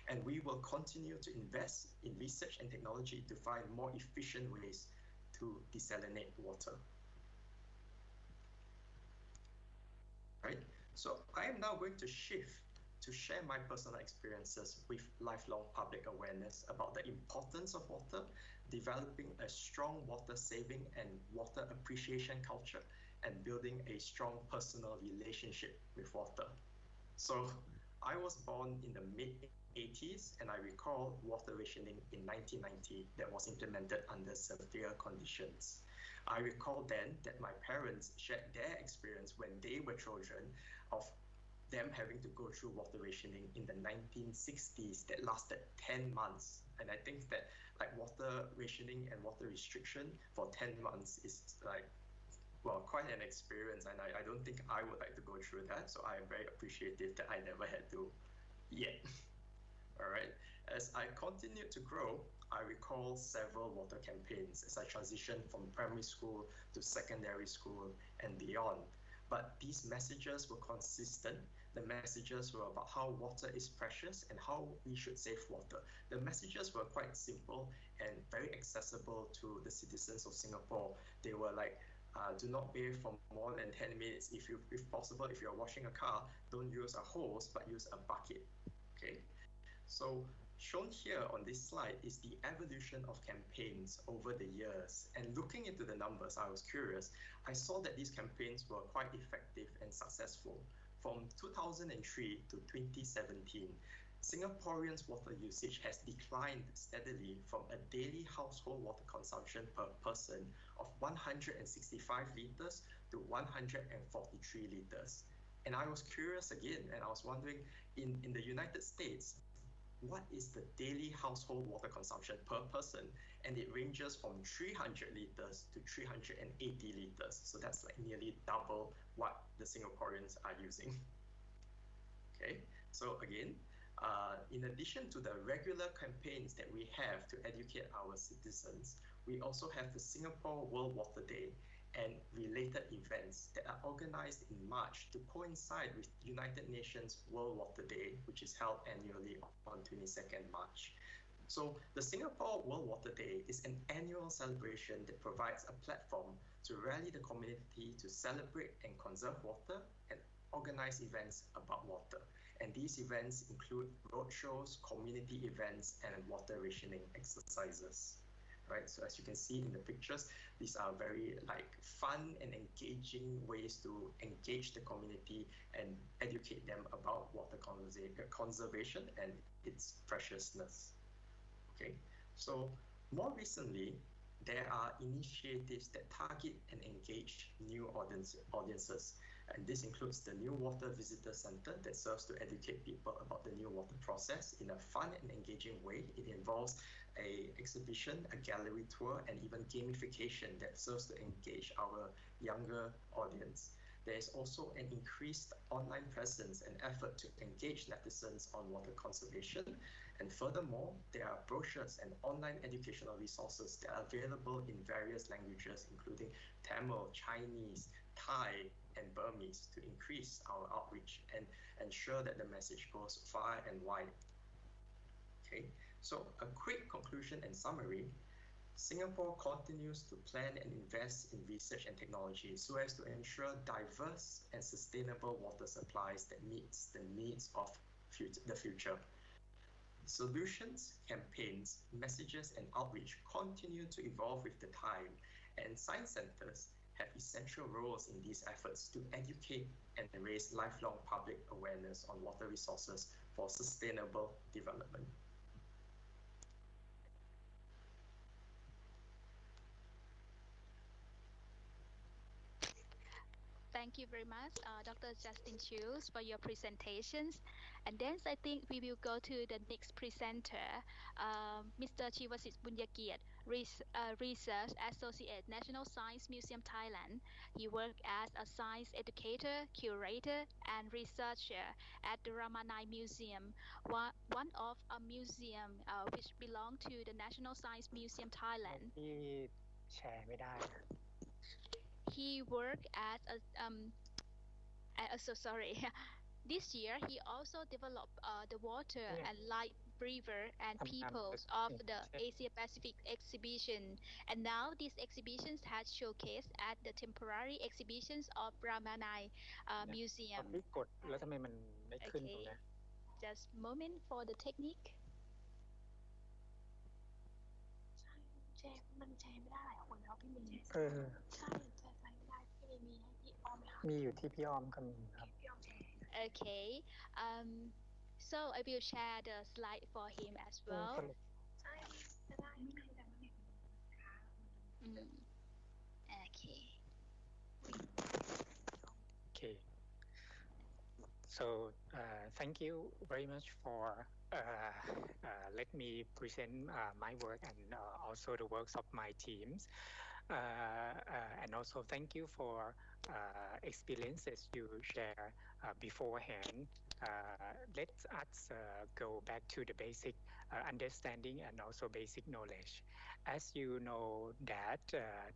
and we will continue to invest in research and technology to find more efficient ways to desalinate water. Right? So I am now going to shift to share my personal experiences with lifelong public awareness about the importance of water, developing a strong water saving and water appreciation culture, and building a strong personal relationship with water. So I was born in the mid-80s, and I recall water rationing in 1990 that was implemented under severe conditions. I recall then that my parents shared their experience when they were children of them having to go through water rationing in the 1960s that lasted 10 months. And I think that like water rationing and water restriction for 10 months is like, well, quite an experience, and I don't think I would like to go through that, so I am very appreciative that I never had to yet. All right. As I continued to grow, I recall several water campaigns as I transitioned from primary school to secondary school and beyond. But these messages were consistent. The messages were about how water is precious and how we should save water. The messages were quite simple and very accessible to the citizens of Singapore. They were like, do not bathe for more than 10 minutes. If possible, if you're washing a car, don't use a hose, but use a bucket. Okay. So shown here on this slide is the evolution of campaigns over the years. And looking into the numbers, I was curious. I saw that these campaigns were quite effective and successful. From 2003 to 2017, Singaporeans' water usage has declined steadily from a daily household water consumption per person of 165 liters to 143 liters. And I was curious again, and I was wondering, in the United States, what is the daily household water consumption per person? And it ranges from 300 liters to 380 liters. So that's like nearly double what the Singaporeans are using. Okay, so again, in addition to the regular campaigns that we have to educate our citizens, we also have the Singapore World Water Day and related events that are organized in March to coincide with United Nations World Water Day, which is held annually on 22nd March. So the Singapore World Water Day is an annual celebration that provides a platform to rally the community to celebrate and conserve water and organize events about water. And these events include roadshows, community events, and water rationing exercises. Right, so as you can see in the pictures, these are very like fun and engaging ways to engage the community and educate them about water conservation and its preciousness. Okay, so more recently, there are initiatives that target and engage new audiences. And this includes the New Water Visitor Center that serves to educate people about the new water process in a fun and engaging way. It involves an exhibition, a gallery tour, and even gamification that serves to engage our younger audience. There is also an increased online presence and effort to engage netizens on water conservation. And furthermore, there are brochures and online educational resources that are available in various languages, including Tamil, Chinese, Thai and Burmese to increase our outreach and ensure that the message goes far and wide. Okay, so a quick conclusion and summary. Singapore continues to plan and invest in research and technology so as to ensure diverse and sustainable water supplies that meets the needs of the future. Solutions, campaigns, messages, and outreach continue to evolve with the time, and science centers have essential roles in these efforts to educate and raise lifelong public awareness on water resources for sustainable development. Thank you very much, Dr. Justin Chius, for your presentations. And then I think we will go to the next presenter, Mr. Chivasit Bunyakiat, Research Associate, National Science Museum, Thailand. He worked as a science educator, curator, and researcher at the Ramanai Museum, one of a museum which belong to the National Science Museum, Thailand. แชร์ไม่ได้ He worked as so sorry. This year, he also developed the water and light river and peoples of the Asia Pacific exhibition. And now these exhibitions has showcased at the temporary exhibitions of Ramanai Museum. ที่กดแล้วทำไมมันไม่ขึ้นตรงนี้ Just moment for the technique. แชร์มันแชร์ไม่ได้หลายคนแล้วพี่เมย์ ใช่แชร์ไม่ได้พี่เมย์มีให้พี่อ้อมไหมคะมีอยู่ที่พี่อ้อมก็มีครับ พี่อ้อมแชร์ Okay. So I will share the slide for him as well. ใช่จะได้ไม่ได้แต่ไม่ได้ Okay. Okay. So thank you very much for let me present my work and also the works of my teams. And also thank you for experiences you share beforehand. Let us go back to the basic understanding and also basic knowledge. As you know that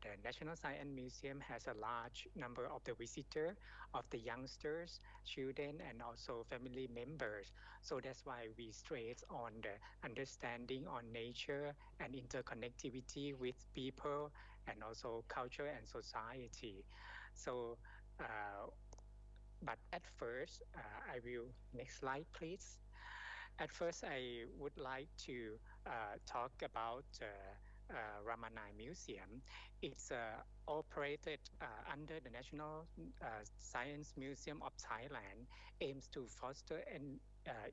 the National Science Museum has a large number of the visitors, of the youngsters, children, and also family members. So that's why we stress on the understanding on nature and interconnectivity with people and also culture and society. So, but at first, I will, next slide please. At first, I would like to talk about Ramanai Museum. It's operated under the National Science Museum of Thailand, aims to foster an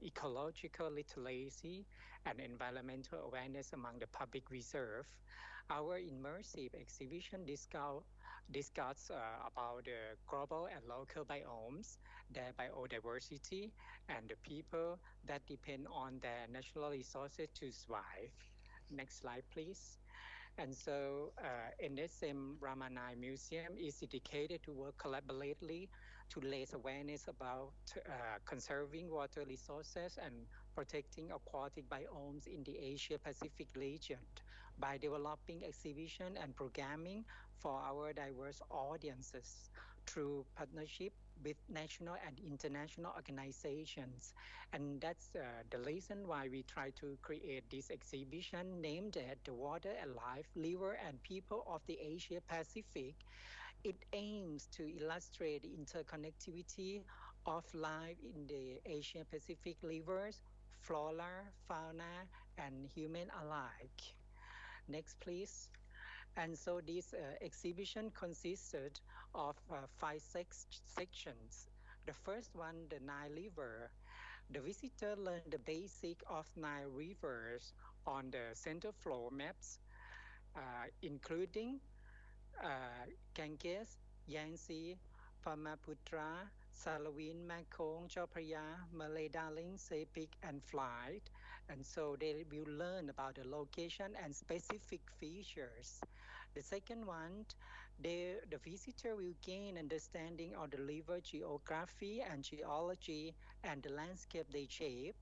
ecological literacy and environmental awareness among the public reserve. Our immersive exhibition discuss about the global and local biomes, their biodiversity, and the people that depend on their natural resources to survive. Next slide, please. And so NSM Ramanai Museum is dedicated to work collaboratively to raise awareness about conserving water resources and protecting aquatic biomes in the Asia-Pacific region by developing exhibition and programming for our diverse audiences through partnership with national and international organizations. And that's the reason why we try to create this exhibition named The Water and Life, River and People of the Asia Pacific. It aims to illustrate the interconnectivity of life in the Asia Pacific rivers, flora, fauna, and human alike. Next, please. And so this exhibition consisted of 5 sections. The first one, the Nile River. The visitor learned the basic of Nile rivers on the center floor maps, including Ganges, Yangtze, Brahmaputra, Salaween, Mekong, Chao Phraya, Malay Darling, Sepik, and Flight. And so they will learn about the location and specific features. The second one, the visitor will gain understanding of the river geography and geology and the landscape they shape.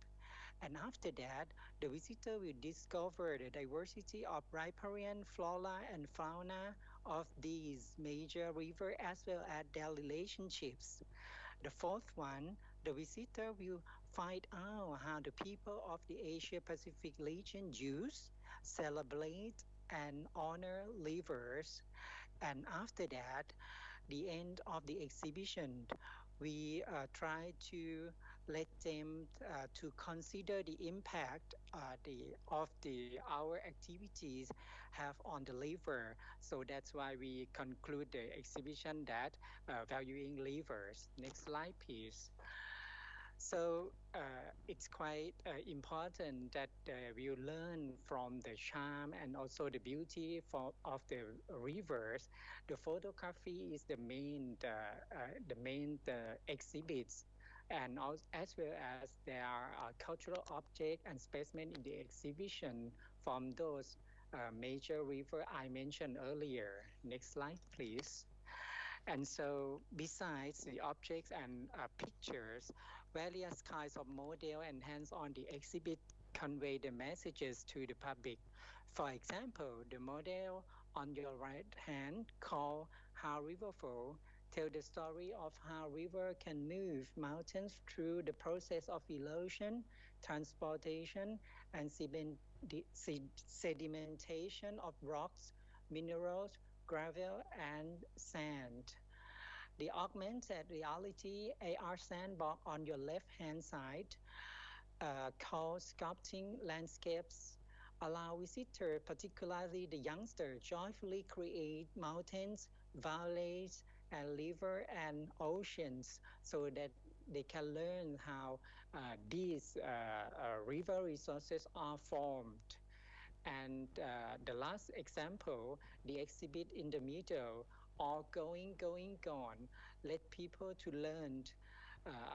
And after that, the visitor will discover the diversity of riparian flora and fauna of these major rivers as well as their relationships. The fourth one, the visitor will find out how the people of the Asia Pacific region use, celebrate, and honor rivers. And after that, the end of the exhibition, we try to let them to consider the impact of our activities have on the liver. So that's why we conclude the exhibition that valuing livers. Next slide, please. So it's quite important that we learn from the charm and also the beauty of the rivers. The photography is the main exhibits, and as well as there are cultural objects and specimens in the exhibition from those major rivers I mentioned earlier. Next slide, please. And so besides the objects and pictures, various kinds of model and hands-on the exhibit convey the messages to the public. For example, the model on your right hand called How River Flow tell the story of how river can move mountains through the process of erosion, transportation, and sedimentation of rocks, minerals, gravel, and sand. The augmented reality AR sandbox on your left-hand side, called Sculpting Landscapes, allow visitors, particularly the youngsters, joyfully create mountains, valleys, and rivers and oceans so that they can learn how these river resources are formed. And the last example, the exhibit in the middle, all going, gone, let people to learn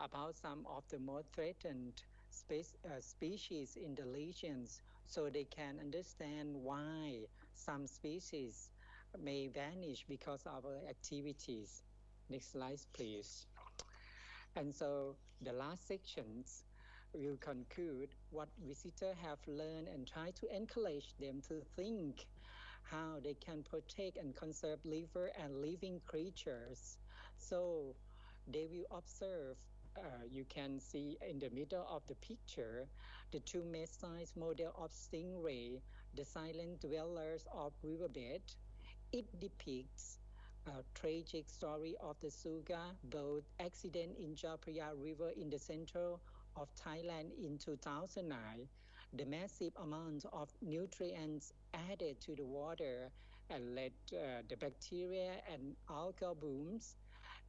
about some of the more threatened species in the regions so they can understand why some species may vanish because of our activities. Next slide, please. And so the last sections will conclude what visitors have learned and try to encourage them to think how they can protect and conserve liver and living creatures. So they will observe, you can see in the middle of the picture, the two mid-sized model of stingray, the silent dwellers of riverbed. It depicts a tragic story of the Suga boat accident in Chao Phraya River in the center of Thailand in 2009. The massive amount of nutrients added to the water and led the bacteria and algal blooms,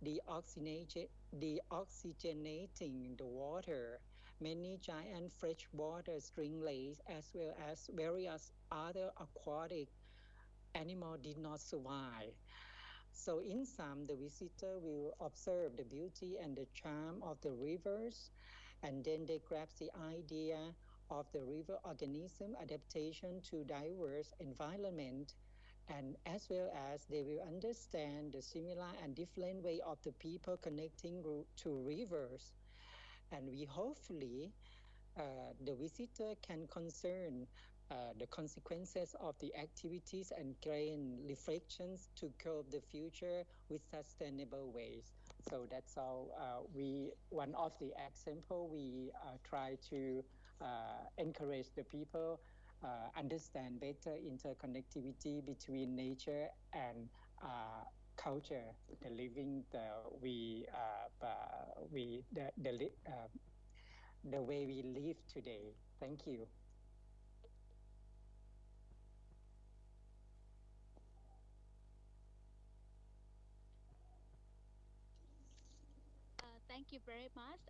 deoxygenating the water. Many giant freshwater stingrays as well as various other aquatic animals did not survive. So in sum, the visitor will observe the beauty and the charm of the rivers, and then they grasp the idea of the river organism adaptation to diverse environment, and as well as they will understand the similar and different way of the people connecting to rivers. And we hopefully the visitor can concern the consequences of the activities and gain reflections to cope the future with sustainable ways. So that's how one of the example we try to encourage the people understand better interconnectivity between nature and culture, the living the way we live today. Thank you. Thank you very much,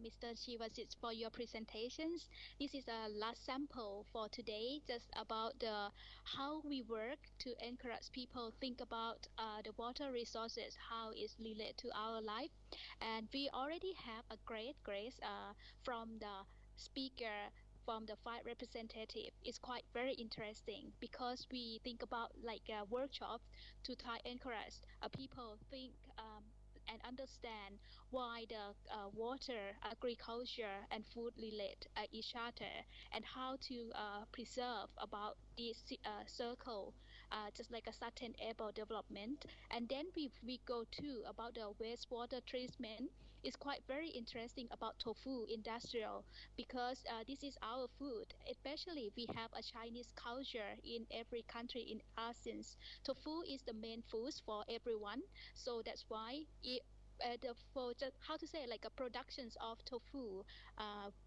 Mr. Chivasit, for your presentations. This is a last sample for today, just about how we work to encourage people think about the water resources, how it's related to our life. And we already have a great grace from the speaker, from the five representative. It's quite very interesting because we think about like workshops to try encourage people think and understand why the water, agriculture, and food relate each other, and how to preserve about this circle just like a sustainable development. And then we go to about the wastewater treatment. It's quite very interesting about tofu industrial because this is our food. Especially we have a Chinese culture in every country in ASEAN. Tofu is the main food for everyone, so that's why for just how to say like a productions of tofu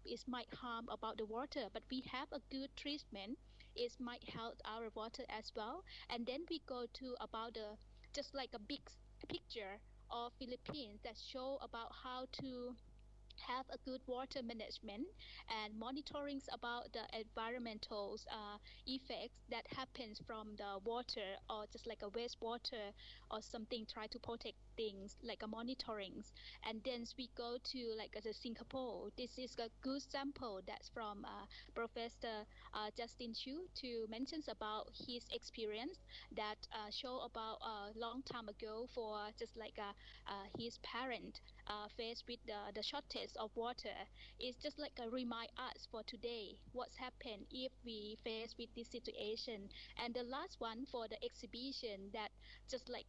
it might harm about the water, but we have a good treatment. It might help our water as well. And then we go to about the just like a big picture of Philippines that show about how to have a good water management and monitorings about the environmental effects that happens from the water or just like a wastewater or something, try to protect things like a monitorings. And then we go to like the Singapore. This is a good sample that's from Professor Justin Chu to mentions about his experience that show about a long time ago for just like his parent faced with the shortage of water. It's just like a remind us for today what's happened if we face with this situation. And the last one for the exhibition that just like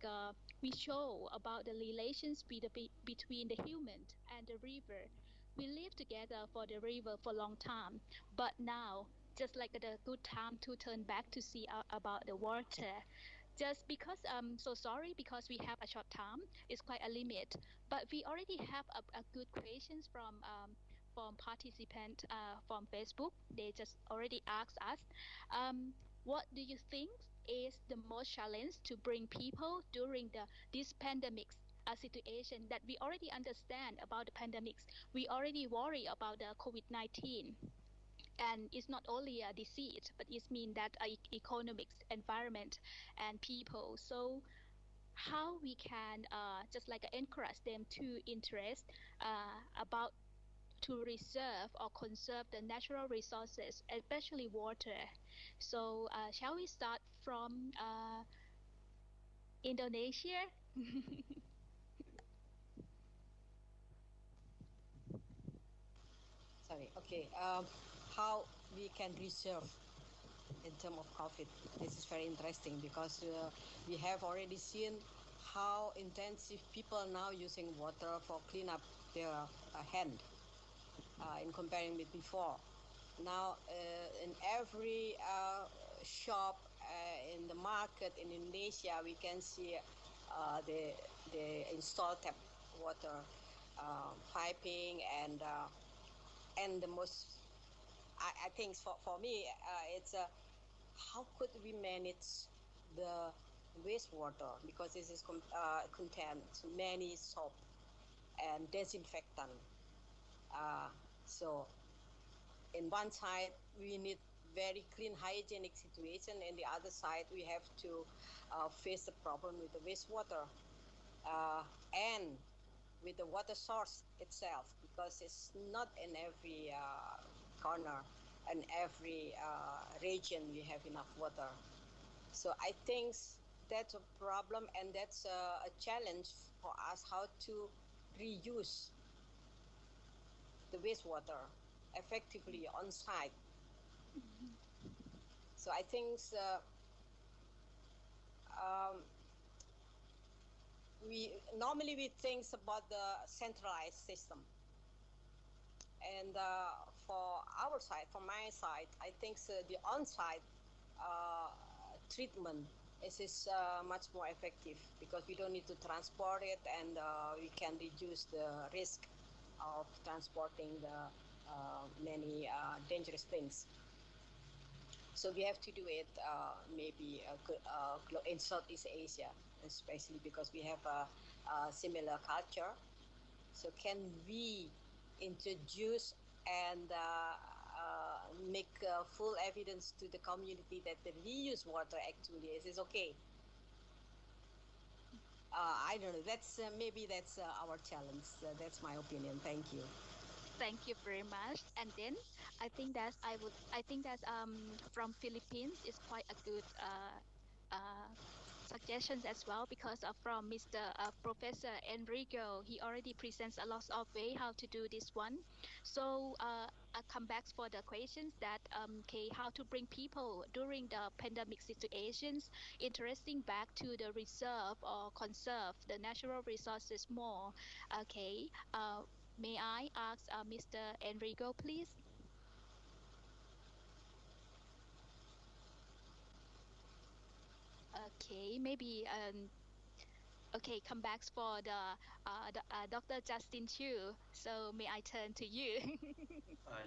we show about the relations between the human and the river. We live together for the river for a long time, but now just like the good time to turn back to see about the water. Just because I'm so sorry because we have a short time, it's quite a limit. But we already have a good questions from participant from Facebook. They just already asked us, what do you think is the most challenge to bring people during this pandemic situation that we already understand about the pandemics. We already worry about the COVID-19, and it's not only a disease but it means that economics, environment, and people. So how we can just like encourage them to interest about to reserve or conserve the natural resources, especially water. So shall we start from Indonesia? Sorry. Okay. How we can reserve in terms of COVID? This is very interesting because we have already seen how intensive people are now using water for clean up their hand in comparing with before. Now in every shop in the market in Indonesia, we can see the installed tap water piping and the most I think for me it's how could we manage the wastewater because this is contains many soap and disinfectant. So in one side we need very clean hygienic situation, and the other side we have to face the problem with the wastewater and with the water source itself, because it's not in every corner and every region we have enough water. So I think that's a problem, and that's a challenge for us how to reuse the wastewater effectively on site. So I think we normally think about the centralized system, and for our side, for my side, I think the on-site treatment is much more effective because we don't need to transport it, and we can reduce the risk of transporting the many dangerous things. So we have to do it maybe in Southeast Asia, especially because we have a similar culture. So can we introduce and make full evidence to the community that the reuse water actually is okay? I don't know. That's maybe that's our challenge. That's my opinion. Thank you. Thank you very much. And then I think that from Philippines is quite a good suggestions as well because from Mr. Professor Enrico, he already presents a lot of way how to do this one. So I come back for the questions that okay, how to bring people during the pandemic situations interesting back to the reserve or conserve the natural resources more. Okay, may I ask Mr. Enrico, please? Okay, maybe okay, come back for the Dr. Justin Chu. So may I turn to you?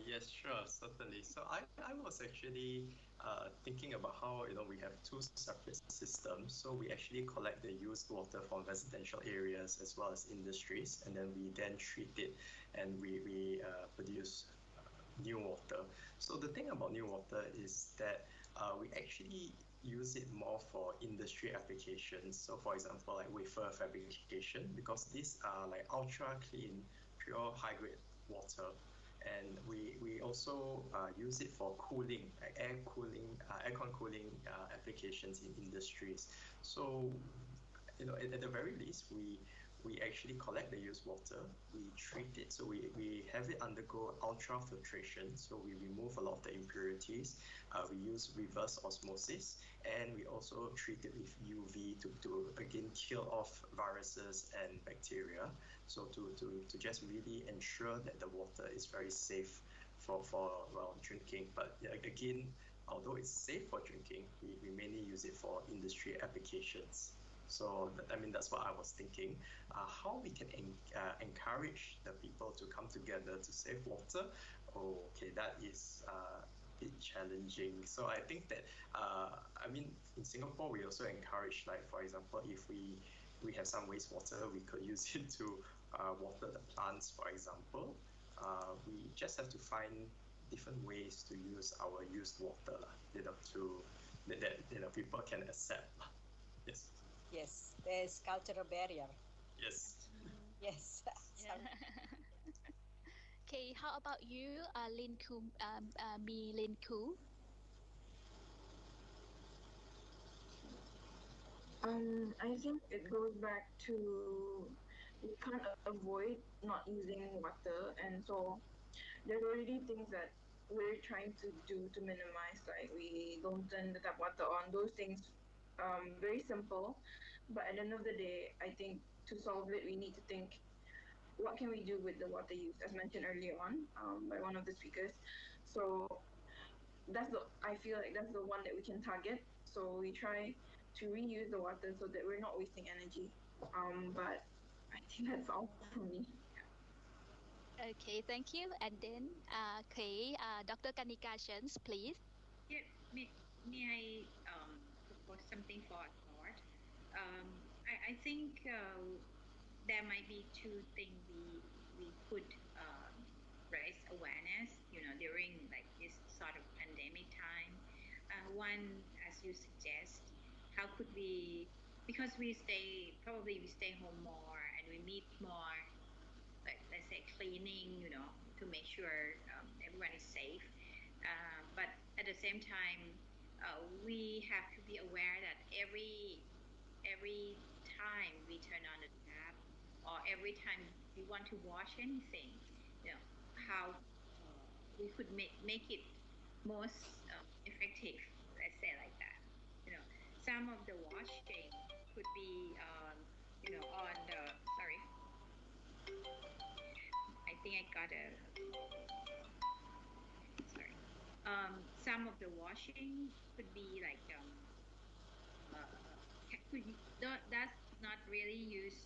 Yes, sure, certainly. So I was actually thinking about how we have two separate systems. So we actually collect the used water from residential areas as well as industries, and then we treat it and we produce new water. So the thing about new water is that we actually use it more for industry applications. So for example, like wafer fabrication, because these are like ultra clean, pure high grade water. And we also use it for cooling, like aircon cooling applications in industries. So, at the very least, we actually collect the used water, we treat it, so we have it undergo ultrafiltration, so we remove a lot of the impurities, we use reverse osmosis, and we also treat it with UV to again kill off viruses and bacteria, so to just really ensure that the water is very safe for drinking. But again, although it's safe for drinking, we mainly use it for industry applications. So that's what I was thinking. How we can encourage the people to come together to save water? Okay, that is a bit challenging. So I think that in Singapore we also encourage, like for example, if we have some wastewater, we could use it to water the plants, for example. We just have to find different ways to use our used water, that people can accept. Yes. Yes, there's cultural barrier. Yes. Yes. Okay, how about you, Lin Ku, Lin Ku? I think it goes back to we can't avoid not using water, and so there's already things that we're trying to do to minimize, like we don't turn the tap water on. Those things, very simple, but at the end of the day, I think to solve it, we need to think what can we do with the water use, as mentioned earlier on by one of the speakers. So I feel like that's the one that we can target. So we try to reuse the water so that we're not wasting energy. But I think that's all for me. Okay, thank you. And then, okay, Dr. Kanika Shens, please. Yeah, may I propose something for a thought? I think there might be two things we could raise awareness, during like this sort of pandemic time. One, as you suggest, how could we, because we stay home more and we meet more, like let's say cleaning, to make sure everyone is safe. But at the same time, we have to be aware that every time we turn on the tap, or every time we want to wash anything, how we could make it most effective. Let's say like that. Some of the washing could be, on the sorry. I think I got a sorry. Some of the washing could be like that's not really use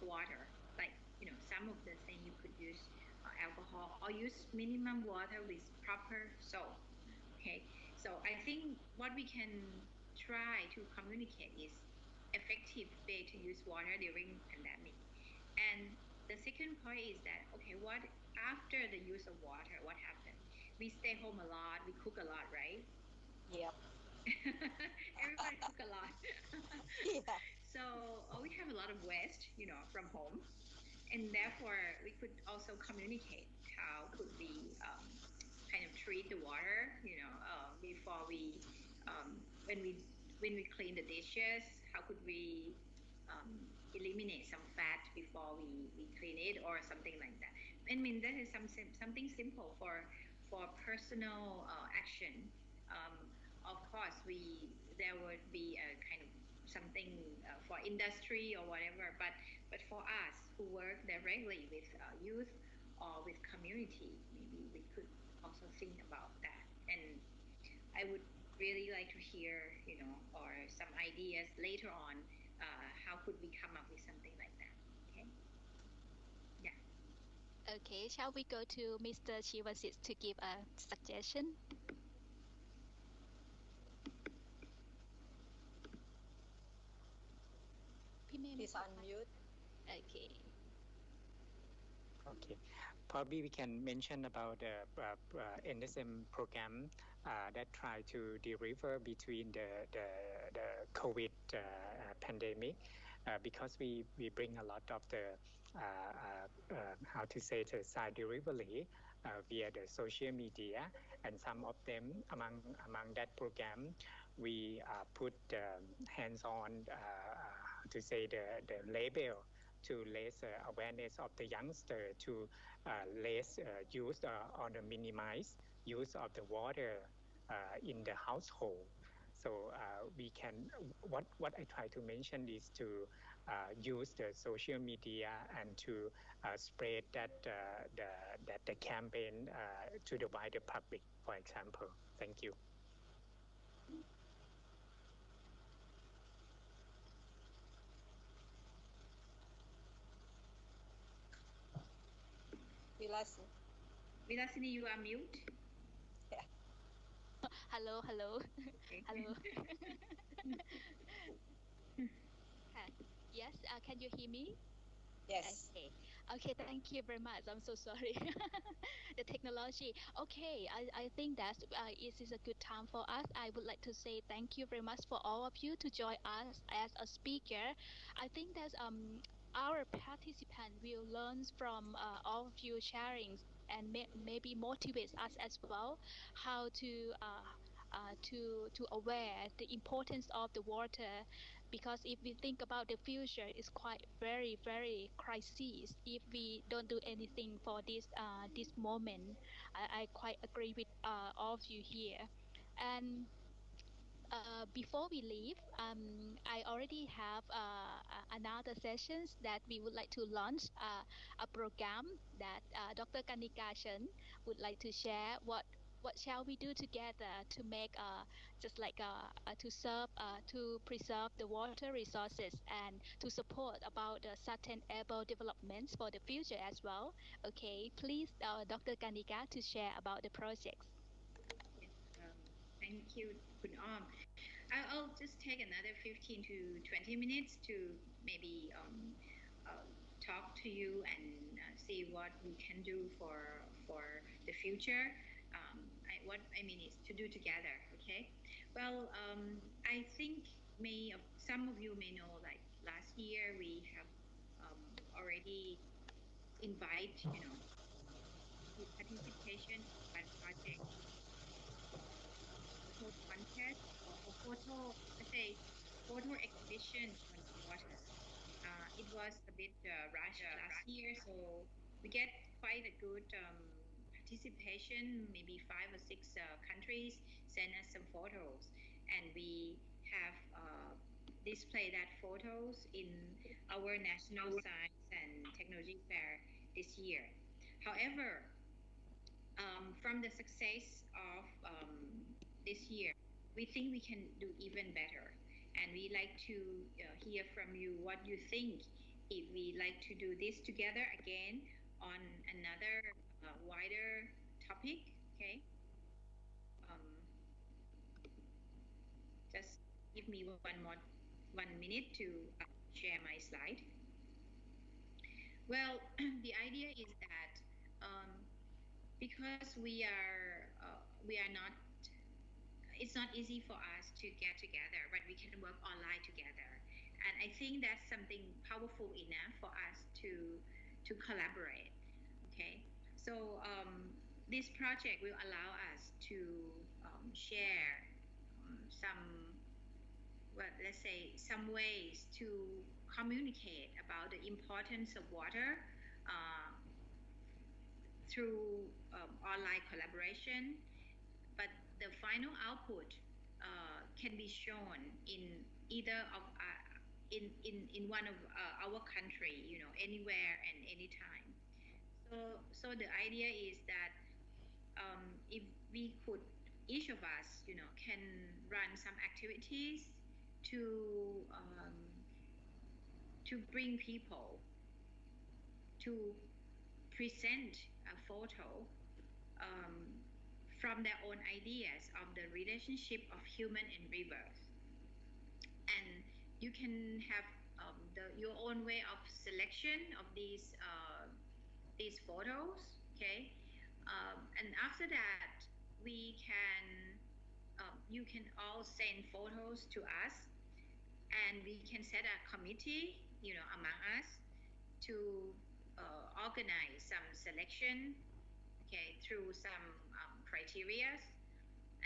water. Like some of the thing you could use alcohol or use minimum water with proper soap. Okay, so I think what we can try to communicate is effective way to use water during pandemic. And the second point is that, okay, what after the use of water, what happened? We stay home a lot, we cook a lot, right? Yeah. Everybody cook a lot. Yeah. So we have a lot of waste, from home. And therefore, we could also communicate how could we kind of treat the water, before we, when we when we clean the dishes, how could we eliminate some fat before we clean it or something like that. I mean, that is something simple for personal action. Of course, there would be a kind of something for industry or whatever, but for us who work directly with youth or with community, maybe we could also think about that. And I would really like to hear, or some ideas later on. How could we come up with something like that? Okay. Yeah. Okay, shall we go to Mr. Chivasit to give a suggestion? Please unmute. Okay. Okay. Probably we can mention about the NSM program that try to deliver between the COVID pandemic because we bring a lot of the how to say the side delivery via the social media, and some of them among that program we put hands-on to say the label to raise awareness of the youngster to less use or the minimize use of the water in the household. So we can what I try to mention is to use the social media and to spread that the campaign to the wider public, for example. Thank you. Vilasini, you are mute. Yeah. Hello. Okay. Hello. Yes, can you hear me? Yes. Okay, thank you very much. I'm so sorry. The technology. Okay, I think that it is a good time for us. I would like to say thank you very much for all of you to join us as a speaker. I think that our participant will learn from all of you sharing and maybe motivates us as well how to aware the importance of the water, because if we think about the future, it's quite very crisis if we don't do anything for this moment. I quite agree with all of you here. And before we leave, I already have another sessions that we would like to launch a program that Dr. Kanika Chen would like to share what shall we do together to make just like to serve to preserve the water resources and to support about the sustainable developments for the future as well. Okay, please Dr. Kanika to share about the projects. Yes, thank you, Khun Om. I'll just take another 15 to 20 minutes to maybe talk to you and see what we can do for the future. What I mean is to do together. Okay. Well, I think some of you may know, like last year we have already invite the participation of one project photo contest or photo exhibition on water. It was a bit rushed last year, so we get quite a good participation. Maybe 5 or 6 countries send us some photos, and we have displayed that photos in our National Science and Technology Fair this year. However, from the success of this year, we think we can do even better. And we like to hear from you what you think if we like to do this together again on another wider topic. Okay. Just give me one minute to share my slide. Well, the idea is that because we are not, it's not easy for us to get together, but we can work online together. And I think that's something powerful enough for us to collaborate. Okay. So this project will allow us to share some well, let's say some ways to communicate about the importance of water through online collaboration, but the final output can be shown in either of in one of our country, anywhere and anytime. So the idea is that if we could, each of us, can run some activities to bring people to present a photo from their own ideas of the relationship of human and rivers. And you can have your own way of selection of these photos, okay? And after that, you can all send photos to us, and we can set a committee, among us to organize some selection, okay, through some criteria,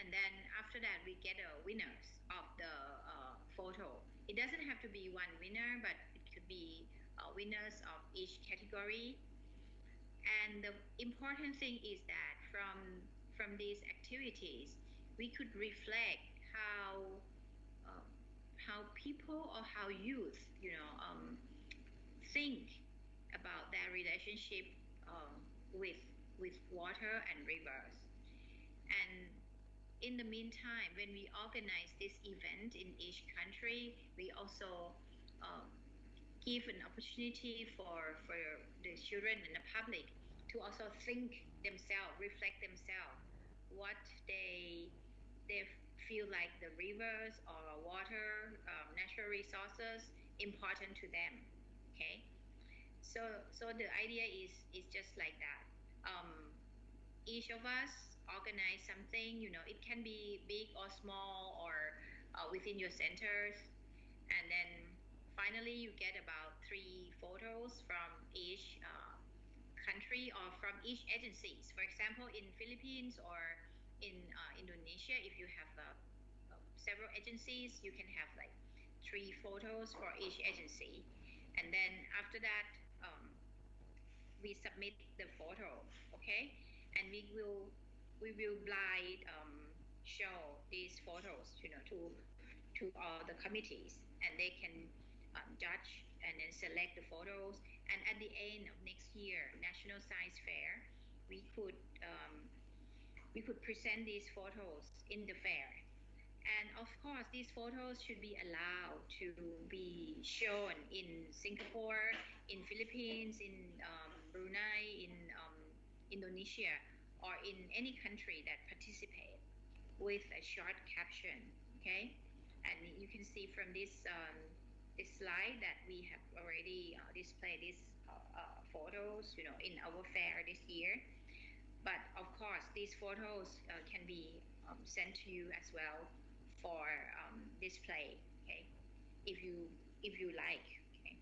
and then after that we get a winners of the photo. It doesn't have to be one winner, but it could be winners of each category. And the important thing is that from these activities, we could reflect how people or how youth, think about their relationship with water and rivers. And in the meantime, when we organize this event in each country, we also give an opportunity for the children and the public to also think themselves, reflect themselves, what they feel like the rivers or water, natural resources, important to them. Okay, so the idea is just like that. Each of us organize something. It can be big or small or within your centers, and then finally you get about 3 photos from each country or from each agencies. For example, in Philippines or in Indonesia, if you have several agencies, you can have like 3 photos for each agency, and then after that we submit the photo, okay, and we will blind show these photos, to all the committees, and they can judge and then select the photos. And at the end of next year, National Science Fair, we could present these photos in the fair. And of course, these photos should be allowed to be shown in Singapore, in Philippines, in Brunei, in Indonesia, or in any country that participate with a short caption, okay? And you can see from this slide that we have already displayed these photos, in our fair this year. But of course, these photos can be sent to you as well for display, okay? If you like, okay?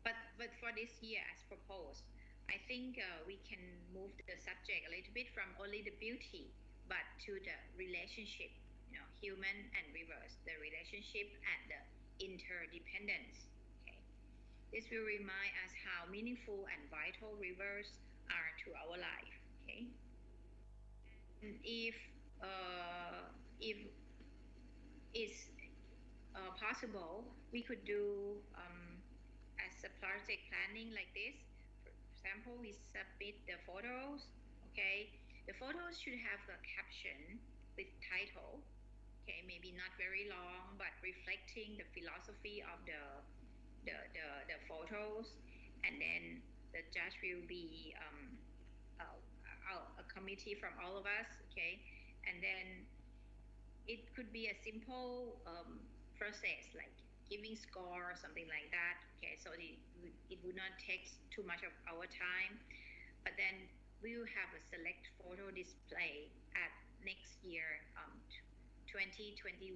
But for this year, as proposed, I think we can move the subject a little bit from only the beauty, but to the relationship, human and rivers, the relationship and the interdependence. Okay, this will remind us how meaningful and vital rivers are to our life. Okay, and if it's possible, we could do as a project planning like this. For example, we submit the photos. Okay, the photos should have a caption with title. Okay, maybe not very long, but reflecting the philosophy of the photos, and then the judge will be a committee from all of us. Okay, and then it could be a simple process like giving score or something like that. Okay, so it would not take too much of our time, but then we will have a select photo display at next year 2021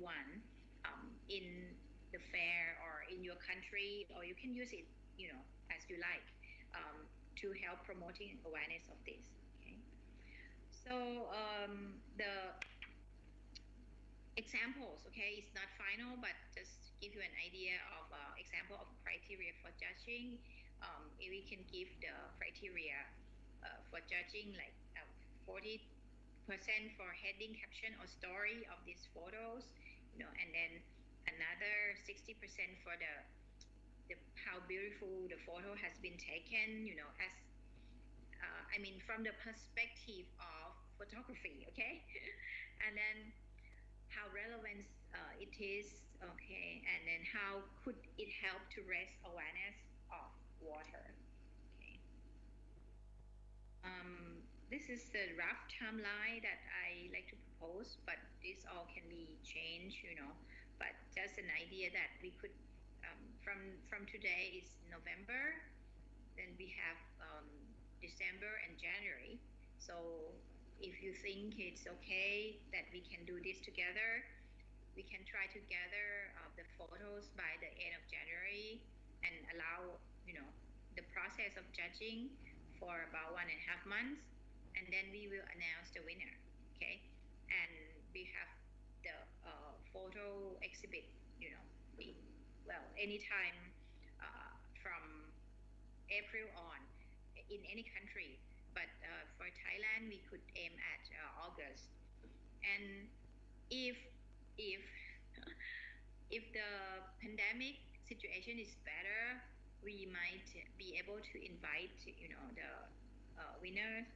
in the fair or in your country, or you can use it, as you like, to help promoting awareness of this. Okay, so the examples. Okay, it's not final, but just give you an idea of example of criteria for judging. If we can give the criteria for judging, like 40% for heading, caption, or story of these photos, and then another 60% for the how beautiful the photo has been taken, as from the perspective of photography, okay, and then how relevant it is, okay, and then how could it help to raise awareness of water, okay. This is the rough timeline that I like to propose, but this all can be changed, but just an idea that we could, from today is November, then we have December and January. So if you think it's okay that we can do this together, we can try to gather the photos by the end of January and allow, the process of judging for about 1.5 months, and then we will announce the winner, okay? And we have the photo exhibit, anytime from April on in any country, but for Thailand we could aim at August. And if if the pandemic situation is better, we might be able to invite the winners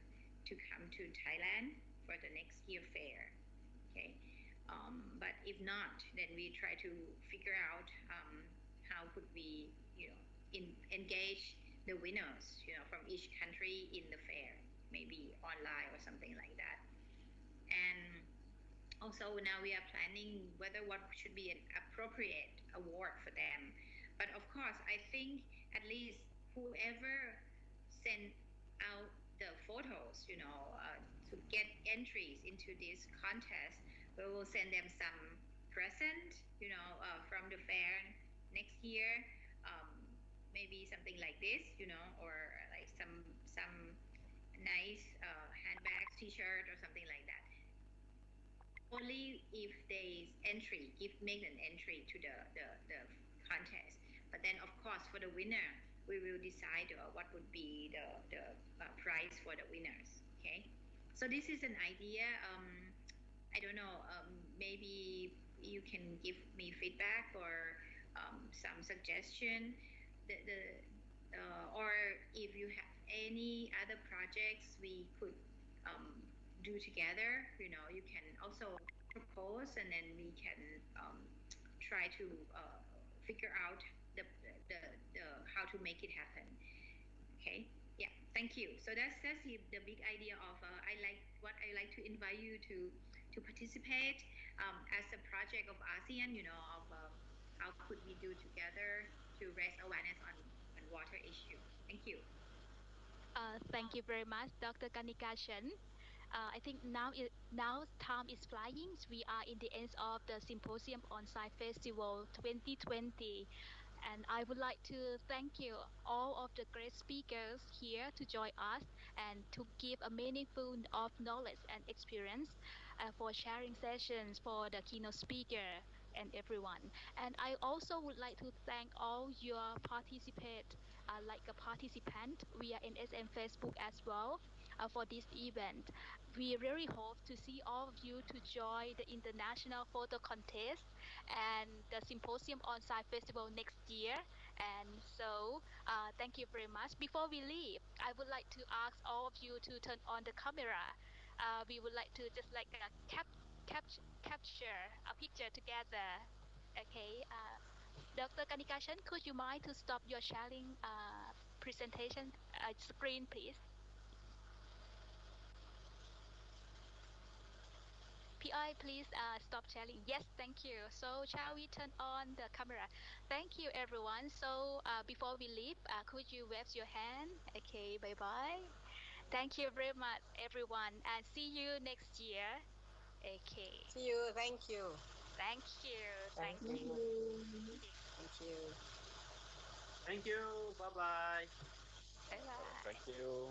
to come to Thailand for the next year fair, okay. But if not, then we try to figure out how could we engage the winners from each country in the fair, maybe online or something like that. And also now we are planning whether what should be an appropriate award for them. But of course, I think at least whoever send out the photos, to get entries into this contest, we will send them some present, from the fair next year. Maybe something like this, or like some nice handbags, t-shirt, or something like that. Only if they make an entry to the contest. But then, of course, for the winner, we will decide what would be the prize for the winners. Okay. So this is an idea. I don't know. Maybe you can give me feedback or some suggestion. Or if you have any other projects we could do together, you can also propose, and then we can try to figure out the how to make it happen. Okay. Yeah. Thank you. So that's the big idea of I like to invite you to participate as a project of ASEAN. Of how could we do together to raise awareness on water issue. Thank you. Thank you very much, Dr. Kanika Chen. I think now time is flying. We are in the end of the Symposium on-site Festival 2020. And I would like to thank you, all of the great speakers here to join us and to give a meaningful of knowledge and experience for sharing sessions for the keynote speaker and everyone. And I also would like to thank all your participants, like a participant via NSM Facebook as well for this event. We really hope to see all of you to join the International Photo Contest and the Symposium on-site Festival next year. And so, thank you very much. Before we leave, I would like to ask all of you to turn on the camera. We would like to just like capture a picture together. Okay. Dr. Kanika Chen, could you mind to stop your sharing presentation screen, please? PI, please stop sharing. Yes, thank you. So shall we turn on the camera? Thank you, everyone. So before we leave, could you wave your hand? Okay, bye-bye. Thank you very much, everyone, and see you next year. Okay. See you. Thank you. Thank you. Thank you. Thank you. Thank you. Bye-bye. Bye-bye. Thank you.